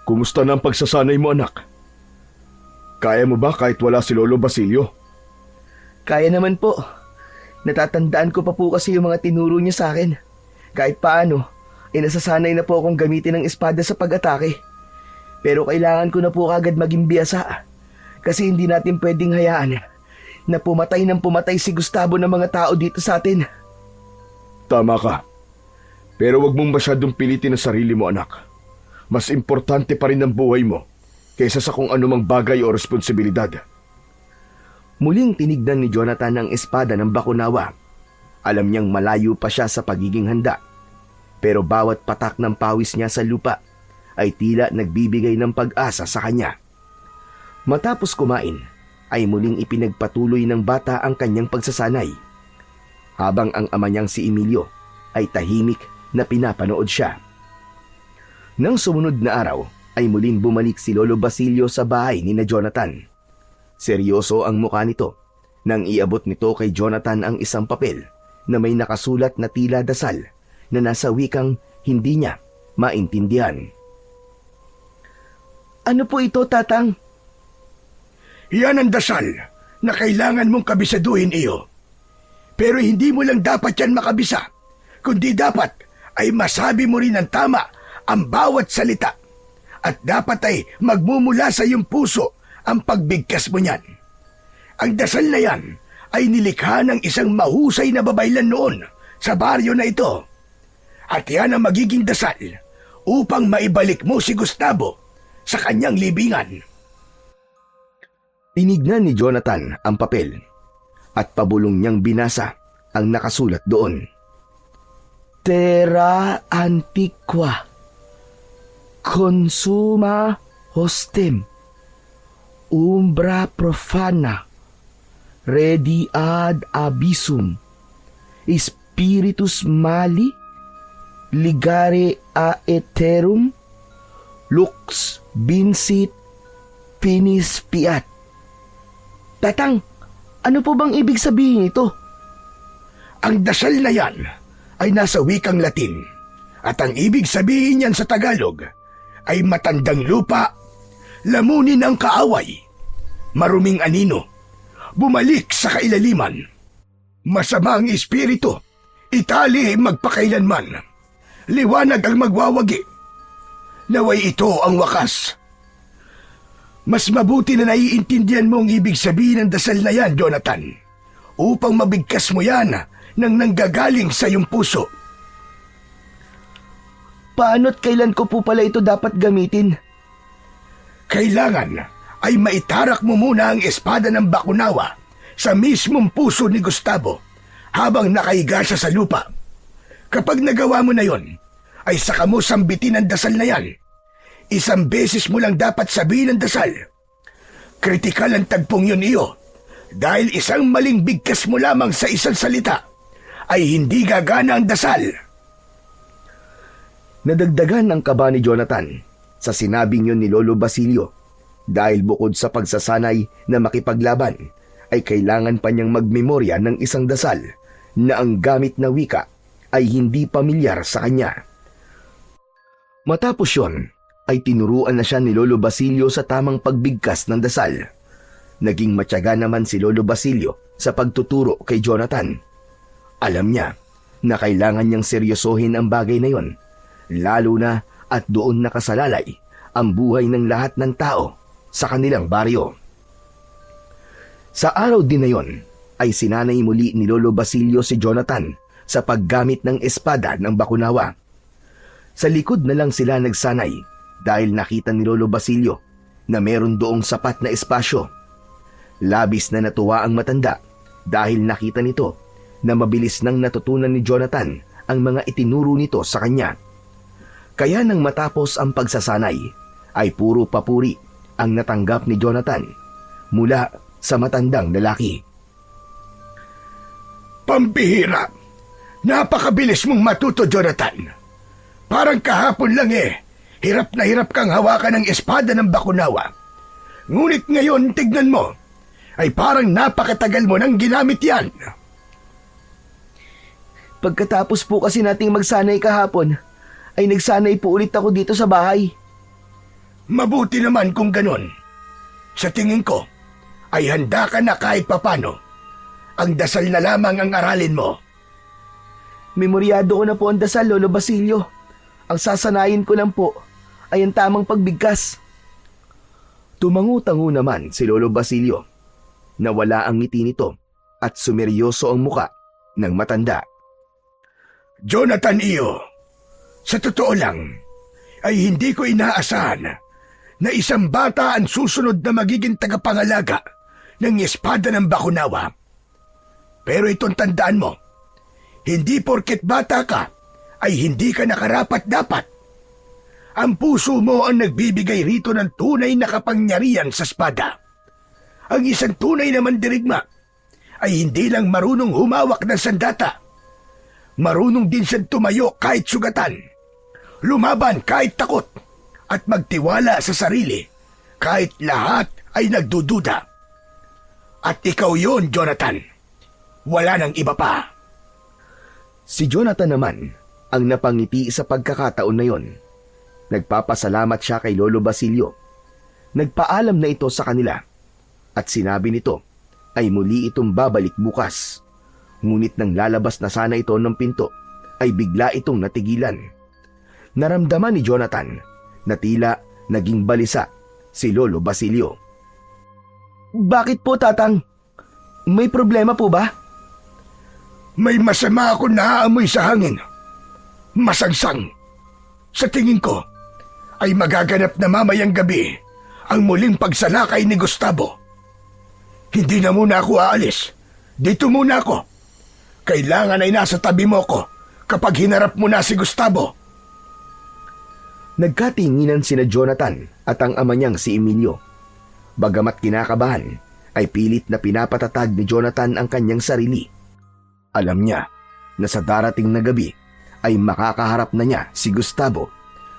Kumusta na ang pagsasanay mo anak? Kaya mo ba kahit wala si Lolo Basilio? Kaya naman po. Natatandaan ko pa po kasi yung mga tinuro niya sa akin. Kahit paano, nasasanay na po akong gamitin ng espada sa pag-atake. Pero kailangan ko na po kagad maging biyasa. Kasi hindi natin pwedeng hayaan na pumatay ng pumatay si Gustavo ng mga tao dito sa atin. Tama ka. Pero wag mong masyadong pilitin ang sarili mo anak. Mas importante pa rin ang buhay mo kaysa sa kung anumang bagay o responsibilidad. Muling tinignan ni Jonathan ang espada ng Bakunawa. Alam niyang malayo pa siya sa pagiging handa. Pero bawat patak ng pawis niya sa lupa ay tila nagbibigay ng pag-asa sa kanya. Matapos kumain, ay muling ipinagpatuloy ng bata ang kanyang pagsasanay. Habang ang ama niyang si Emilio ay tahimik na pinapanood siya. Nang sumunod na araw, ay muling bumalik si Lolo Basilio sa bahay ni na Jonathan. Seryoso ang mukha nito nang iabot nito kay Jonathan ang isang papel na may nakasulat na tila dasal na nasa wikang hindi niya maintindihan. Ano po ito, tatang? Yan ang dasal na kailangan mong kabisaduhin iyo. Pero hindi mo lang dapat yan makabisa, kundi dapat ay masabi mo rin ng tama ang bawat salita. At dapat ay magmumula sa iyong puso ang pagbigkas mo niyan. Ang dasal na yan ay nilikha ng isang mahusay na babaylan noon sa baryo na ito. At yan ang magiging dasal upang maibalik mo si Gustavo sa kanyang libingan. Tinignan ni Jonathan ang papel at pabulong niyang binasa ang nakasulat doon. Terra antiqua, consuma hostem, umbra profana, redi ad abyssum, spiritus mali, ligare a eterum, lux vincit finis fiat. Tatang, ano po bang ibig sabihin ito? Ang dasal na yan ay nasa wikang Latin at ang ibig sabihin yan sa Tagalog ay matandang lupa, lamunin ang kaaway, maruming anino, bumalik sa kailaliman, masama ang espiritu, itali magpakailanman, liwanag ang magwawagi, naway ito ang wakas. Mas mabuti na naiintindihan mo ang ibig sabihin ng dasal na yan, Jonathan, upang mabigkas mo yan nang nanggagaling sa iyong puso. Paano't kailan ko po pala ito dapat gamitin? Kailangan ay maitarak mo muna ang espada ng Bakunawa sa mismong puso ni Gustavo habang nakahiga siya sa lupa. Kapag nagawa mo na yon, ay saka mo sambitin ang dasal na yan. Isang beses mo lang dapat sabihin ang dasal. Kritikal ang tagpong yun iyo, dahil isang maling bigkas mo lamang sa isang salita ay hindi gagana ang dasal. Nadagdagan ang kaba ni Jonathan sa sinabing yun ni Lolo Basilio dahil bukod sa pagsasanay na makipaglaban ay kailangan pa niyang magmemorya ng isang dasal na ang gamit na wika ay hindi pamilyar sa kanya. Matapos yun, ay tinuruan na siya ni Lolo Basilio sa tamang pagbigkas ng dasal. Naging matyaga naman si Lolo Basilio sa pagtuturo kay Jonathan. Alam niya na kailangan niyang seryosohin ang bagay na yon, lalo na at doon nakasalalay ang buhay ng lahat ng tao sa kanilang baryo. Sa araw din na yon, ay sinanay muli ni Lolo Basilio si Jonathan sa paggamit ng espada ng Bakunawa. Sa likod na lang sila nagsanay dahil nakita ni Lolo Basilio na meron doong sapat na espasyo. Labis na natuwa ang matanda dahil nakita nito na mabilis nang natutunan ni Jonathan ang mga itinuro nito sa kanya. Kaya nang matapos ang pagsasanay, ay puro papuri ang natanggap ni Jonathan mula sa matandang lalaki. Pambihira! Napakabilis mong matuto, Jonathan. Parang kahapon lang hirap na hirap kang hawakan ng espada ng Bakunawa. Ngunit ngayon, tignan mo, ay parang napakatagal mo nang ginamit yan. Pagkatapos po kasi nating magsanay kahapon, ay nagsanay po ulit ako dito sa bahay. Mabuti naman kung ganon. Sa tingin ko, ay handa ka na kahit papano. Ang dasal na lamang ang aralin mo. Memoryado ko na po ang dasal, Lolo Basilio. Ang sasanayin ko lang po ay ang tamang pagbigkas. Tumangu-tangu naman si Lolo Basilio. Nawala ang ngiti nito at sumeryoso ang muka ng matanda. Jonathan Iyo, sa totoo lang, ay hindi ko inaasahan na isang bata ang susunod na magiging tagapangalaga ng espada ng Bakunawa. Pero itong tandaan mo, hindi porket bata ka, ay hindi ka nakarapat-dapat. Ang puso mo ang nagbibigay rito ng tunay na kapangyarihan sa espada. Ang isang tunay na mandirigma ay hindi lang marunong humawak ng sandata. Marunong din siyang tumayo kahit sugatan, lumaban kahit takot, at magtiwala sa sarili kahit lahat ay nagdududa. At ikaw yon, Jonathan. Wala nang iba pa. Si Jonathan naman ang napangiti sa pagkakataon na yon. Nagpapasalamat siya kay Lolo Basilio. Nagpaalam na ito sa kanila at sinabi nito ay muli itong babalik bukas. Ngunit nang lalabas na sana ito ng pinto ay bigla itong natigilan. Naramdaman ni Jonathan na tila naging balisa si Lolo Basilio. Bakit po, Tatang? May problema po ba? May masama ako naaamoy sa hangin. Masangsang. Sa tingin ko, ay magaganap na mamayang gabi ang muling pagsalakay ni Gustavo. Hindi na muna ako aalis. Dito muna ako. Kailangan ay nasa tabi mo ko kapag hinarap mo na si Gustavo. Nagkatinginan sina Jonathan at ang ama niyang si Emilio. Bagamat kinakabahan, ay pilit na pinapatatag ni Jonathan ang kanyang sarili. Alam niya na sa darating na gabi ay makakaharap na niya si Gustavo,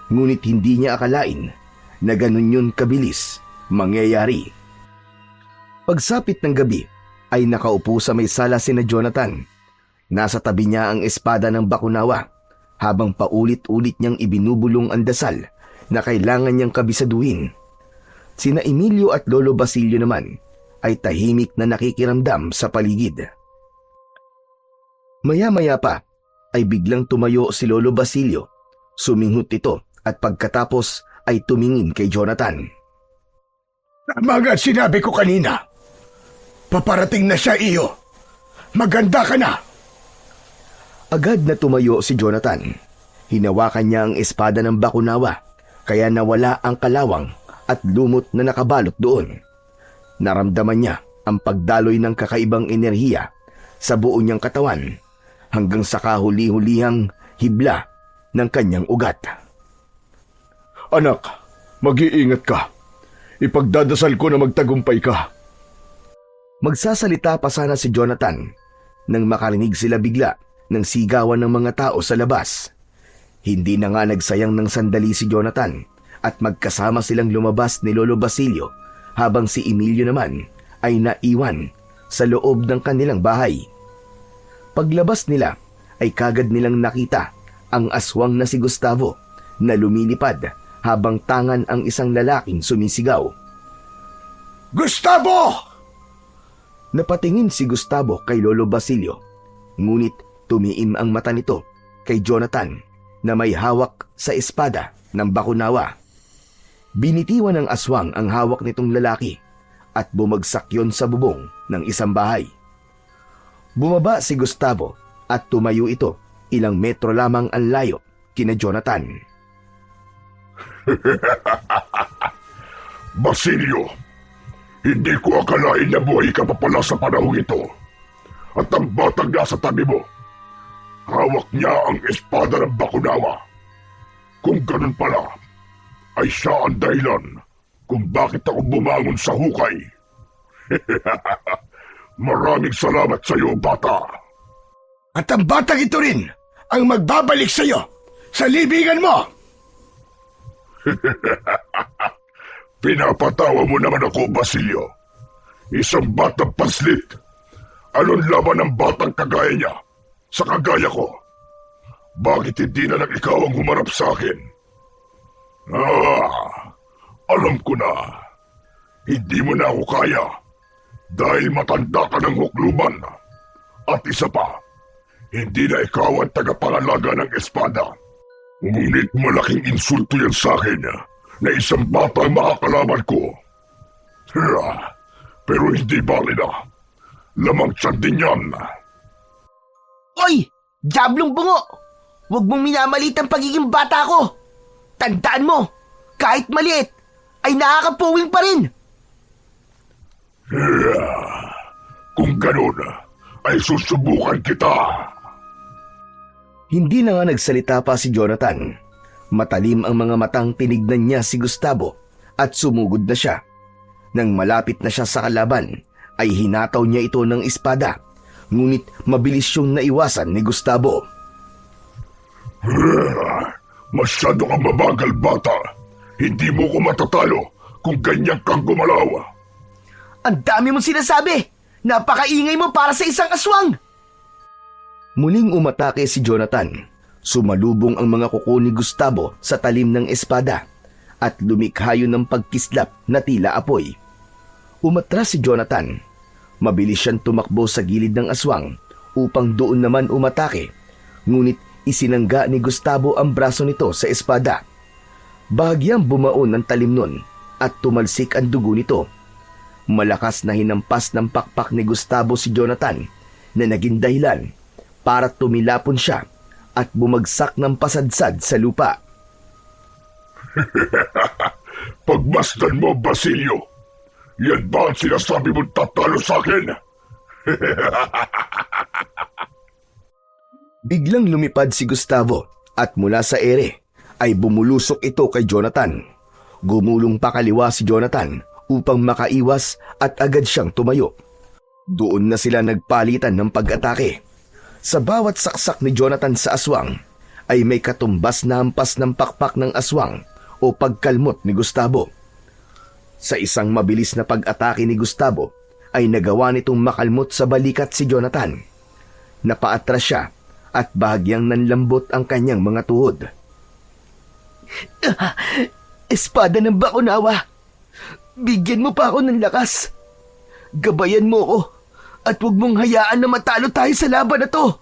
ngunit hindi niya akalain na ganun yun kabilis mangyayari. Pagsapit ng gabi ay nakaupo sa may sala sina Jonathan. Nasa tabi niya ang espada ng Bakunawa habang paulit-ulit niyang ibinubulong ang dasal na kailangan niyang kabisaduhin. Sina Emilio at Lolo Basilio naman ay tahimik na nakikiramdam sa paligid. Maya-maya pa ay biglang tumayo si Lolo Basilio. Suminghot ito at pagkatapos ay tumingin kay Jonathan. Tama nga sinabi ko kanina. Paparating na siya, Iyo. Maganda ka na. Agad na tumayo si Jonathan. Hinawakan niya ang espada ng Bakunawa, kaya nawala ang kalawang at lumot na nakabalot doon. Naramdaman niya ang pagdaloy ng kakaibang enerhiya sa buo niyang katawan hanggang sa kahuli-hulihang hibla ng kanyang ugat. Anak, mag-iingat ka. Ipagdadasal ko na magtagumpay ka. Magsasalita pa sana si Jonathan nang makarinig sila bigla ng sigawan ng mga tao sa labas. Hindi na nga nagsayang ng sandali si Jonathan at magkasama silang lumabas ni Lolo Basilio habang si Emilio naman ay naiwan sa loob ng kanilang bahay. Paglabas nila ay kagad nilang nakita ang aswang na si Gustavo na lumilipad habang tangan ang isang lalaking sumisigaw. Gustavo! Napatingin si Gustavo kay Lolo Basilio, ngunit tumiim ang mata nito kay Jonathan na may hawak sa espada ng Bakunawa. Binitiwan ng aswang ang hawak nitong lalaki at bumagsak yon sa bubong ng isang bahay. Bumaba si Gustavo at tumayo ito ilang metro lamang ang layo kina Jonathan. Basilio, hindi ko akalain na buhay ka pa pala sa panahong ito. At ang batang nasa tabi mo, hawak niya ang espada ng Bakunawa. Kung ganun pala, ay siya ang dahilan kung bakit ako bumangon sa hukay. Maraming salamat sa iyo, bata. At ang batang ito rin ang magbabalik sa iyo sa libingan mo. Pinapatawa mo naman ako, Basilio. Isang batang paslit. Anong laban ng batang kagaya niya sa kagaya ko? Bakit hindi na lang ikaw ang humarap sa akin? Alam ko na. Hindi mo na ako kaya dahil matanda ka ng hukluban. At isa pa, hindi na ikaw ang tagapangalaga ng espada. Ngunit malaking insulto yan sa akin na isang bata ang makakalaban ko. Pero hindi bali na. Lamang tiyan din yan. Oy! Diablong bungo! Huwag mong minamalit ang pagiging bata ko! Tandaan mo, kahit maliit, ay nakakapuwing pa rin! Kung ganun, ay susubukan kita. Hindi na nga nagsalita pa si Jonathan. Matalim ang mga matang tinignan niya si Gustavo at sumugod na siya. Nang malapit na siya sa kalaban, ay hinataw niya ito ng espada. Ngunit mabilis yung naiwasan ni Gustavo. Masyado kang mabagal, bata. Hindi mo ko matatalo kung ganyan kang gumalaw. Ang dami mong sinasabi! Napakaingay mo para sa isang aswang! Muling umatake si Jonathan. Sumalubong ang mga kuko ni Gustavo sa talim ng espada at lumikha yun ng pagkislap na tila apoy. Umatras si Jonathan. Mabilis siyang tumakbo sa gilid ng aswang upang doon naman umatake. Ngunit isinangga ni Gustavo ang braso nito sa espada. Bahagyang bumaon ng talim nun at tumalsik ang dugo nito. Malakas na hinampas ng pakpak ni Gustavo si Jonathan na naging dahilan para tumilapon siya at bumagsak ng pasadsad sa lupa. Pagmasdan mo, Basilio. Yan ba ang sinasabi mong tatalo sa akin? Biglang lumipad si Gustavo at mula sa ere ay bumulusok ito kay Jonathan. Gumulong pa kaliwa si Jonathan upang makaiwas at agad siyang tumayo. Doon na sila nagpalitan ng pag-atake. Sa bawat saksak ni Jonathan sa aswang ay may katumbas na hampas ng pakpak ng aswang o pagkalmot ni Gustavo. Sa isang mabilis na pag-atake ni Gustavo ay nagawa nitong makalmot sa balikat si Jonathan. Napaatras siya at bahagyang nanlambot ang kanyang mga tuhod. Espada ng Bakunawa! Bigyan mo pa ako ng lakas! Gabayan mo ko at huwag mong hayaan na matalo tayo sa laban na to!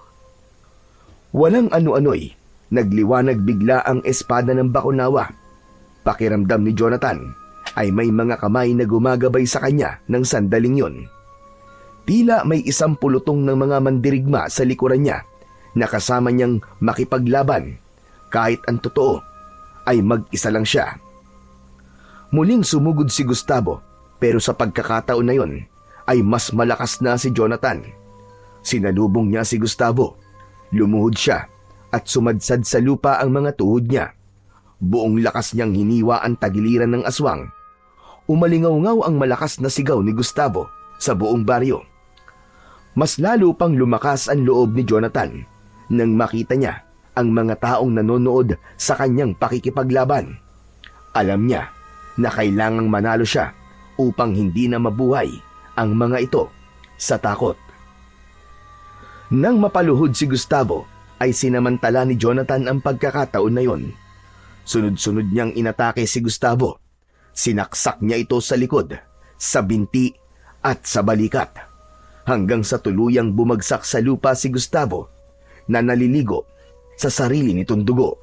Walang ano-ano'y nagliwanag bigla ang espada ng Bakunawa. Pakiramdam ni Jonathan ay may mga kamay na gumagabay sa kanya ng sandaling yon. Tila may isang pulutong ng mga mandirigma sa likuran niya na kasama niyang makipaglaban kahit ang totoo ay mag-isa lang siya. Muling sumugod si Gustavo pero sa pagkakataon na yon ay mas malakas na si Jonathan. Sinalubong niya si Gustavo. Lumuhod siya at sumadsad sa lupa ang mga tuhod niya. Buong lakas niyang hiniwa ang tagiliran ng aswang. Umalingaw-ngaw ang malakas na sigaw ni Gustavo sa buong baryo. Mas lalo pang lumakas ang loob ni Jonathan nang makita niya ang mga taong nanonood sa kanyang pakikipaglaban. Alam niya na kailangang manalo siya upang hindi na mabuhay ang mga ito sa takot. Nang mapaluhod si Gustavo ay sinamantala ni Jonathan ang pagkakataon na yon. Sunod-sunod niyang inatake si Gustavo. Sinaksak niya ito sa likod, sa binti at sa balikat. Hanggang sa tuluyang bumagsak sa lupa si Gustavo na naliligo sa sarili nitong dugo.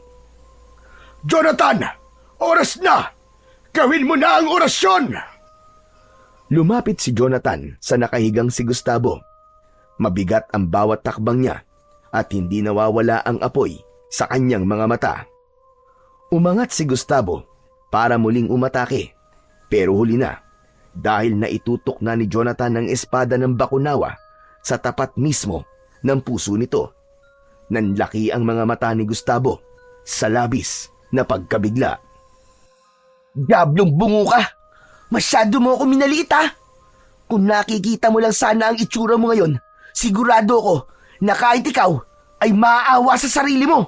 Jonathan! Oras na! Gawin mo na ang orasyon! Lumapit si Jonathan sa nakahigang si Gustavo. Mabigat ang bawat takbang niya at hindi nawawala ang apoy sa kanyang mga mata. Umangat si Gustavo para muling umatake pero huli na dahil naitutok na ni Jonathan ang espada ng Bakunawa sa tapat mismo ng puso nito. Nanlaki ang mga mata ni Gustavo sa labis na pagkabigla. Diablong bungo ka! Masyado mo ako minaliit ha. Kung nakikita mo lang sana ang itsura mo ngayon, sigurado ko na kahit ikaw ay maaawa sa sarili mo.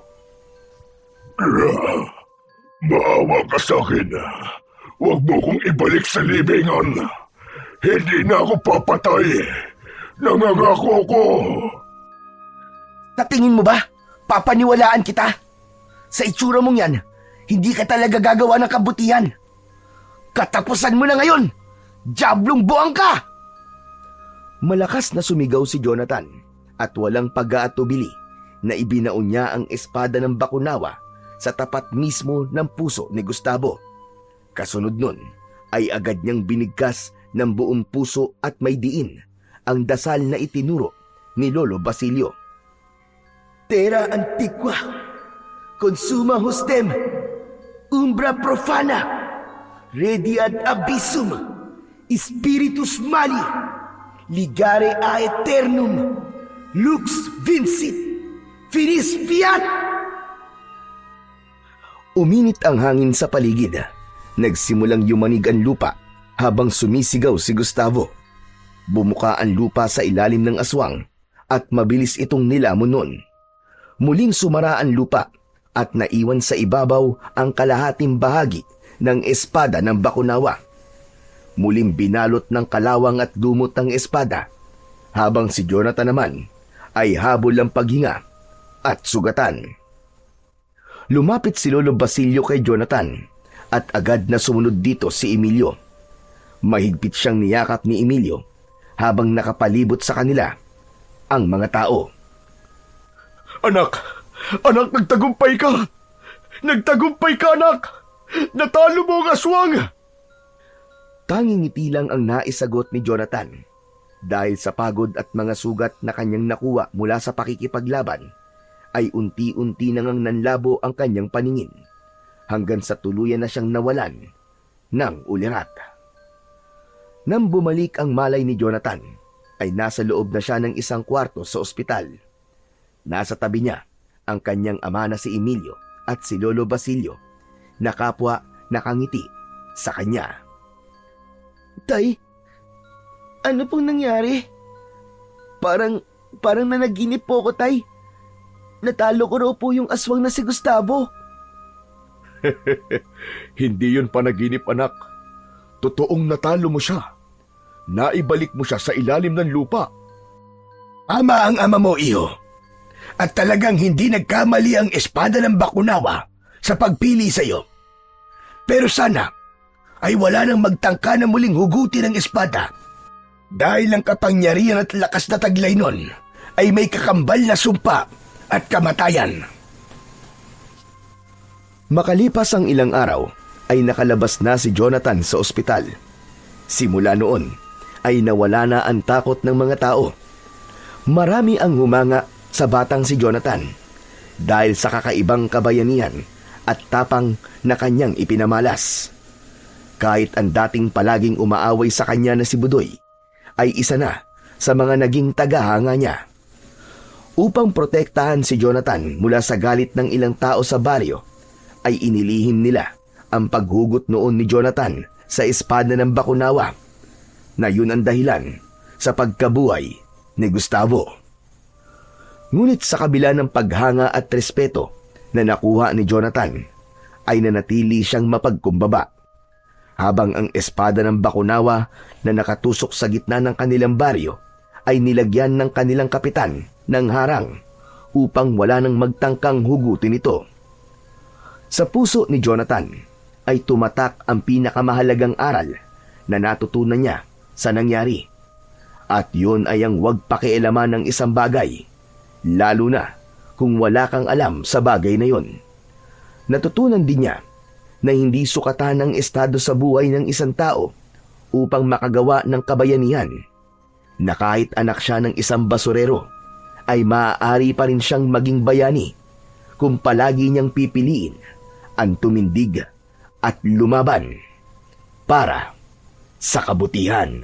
Maawa ka sa akin. Huwag mo kong ibalik sa libingan. Hindi na ako papatay. Nangangako ko. Sa tingin mo ba, papaniwalaan kita? Sa itsura mong yan, hindi ka talaga gagawa ng kabutihan. Katapusan mo na ngayon! Diablong buwang ka! Malakas na sumigaw si Jonathan at walang pag-aatubili na ibinaon niya ang espada ng Bakunawa sa tapat mismo ng puso ni Gustavo. Kasunod nun ay agad niyang binigkas ng buong puso at may diin ang dasal na itinuro ni Lolo Basilio. Terra antiqua, consuma hostem, umbra profana, rediat abyssum, spiritus mali, ligare a eternum, lux vincit, finis fiat. Uminit ang hangin sa paligid. Nagsimulang yumanig ang lupa habang sumisigaw si Gustavo. Bumuka ang lupa sa ilalim ng aswang at mabilis itong nilamon nun. Muling sumara ang lupa at naiwan sa ibabaw ang kalahating bahagi ng espada ng Bakunawa. Muling binalot ng kalawang at dumot ang espada, habang si Jonathan naman ay habol ang paghinga at sugatan. Lumapit si Lolo Basilio kay Jonathan at agad na sumunod dito si Emilio. Mahigpit siyang niyakap ni Emilio habang nakapalibot sa kanila ang mga tao. Anak! Anak, nagtagumpay ka! Nagtagumpay ka, anak! Natalo mo ang aswang! Tanging ngiti lang ang naisagot ni Jonathan dahil sa pagod at mga sugat na kanyang nakuha mula sa pakikipaglaban ay unti-unti nang nanlabo ang kanyang paningin hanggang sa tuluyan na siyang nawalan ng ulirat. Nang bumalik ang malay ni Jonathan ay nasa loob na siya ng isang kwarto sa ospital. Nasa tabi niya ang kanyang ama na si Emilio at si Lolo Basilio na kapwa nakangiti sa kanya. Tay, ano pong nangyari? Parang nanaginip po ako, Tay. Natalo ko raw po yung aswang na si Gustavo. Hindi yun panaginip, anak. Totoong natalo mo siya. Naibalik mo siya sa ilalim ng lupa. Ama ang ama mo, iho. At talagang hindi nagkamali ang espada ng Bakunawa sa pagpili sa iyo. Pero sana ay wala nang magtangka na muling hugutin ang espada dahil ang kapangyarihan at lakas na taglay nun ay may kakambal na sumpa at kamatayan. Makalipas ang ilang araw ay nakalabas na si Jonathan sa ospital. Simula noon ay nawala na ang takot ng mga tao. Marami ang humanga sa batang si Jonathan dahil sa kakaibang kabayanihan at tapang na kanyang ipinamalas. Kahit ang dating palaging umaaway sa kanya na si Budoy ay isa na sa mga naging tagahanga niya. Upang protektahan si Jonathan mula sa galit ng ilang tao sa baryo, ay inilihim nila ang paghugot noon ni Jonathan sa espada ng Bakunawa, na yun ang dahilan sa pagkabuhay ni Gustavo. Ngunit sa kabila ng paghanga at respeto na nakuha ni Jonathan, ay nanatili siyang mapagkumbaba, habang ang espada ng Bakunawa na nakatusok sa gitna ng kanilang baryo ay nilagyan ng kanilang kapitan ng harang upang wala nang magtangkang hugutin ito. Sa puso ni Jonathan ay tumatak ang pinakamahalagang aral na natutunan niya sa nangyari. At yun ay ang huwag pakialaman ng isang bagay, lalo na kung wala kang alam sa bagay na yon. Natutunan din niya na hindi sukatan ang estado sa buhay ng isang tao upang makagawa ng kabayanihan, na kahit anak siya ng isang basurero, ay maaari pa rin siyang maging bayani kung palagi niyang pipiliin ang tumindig at lumaban para sa kabutihan.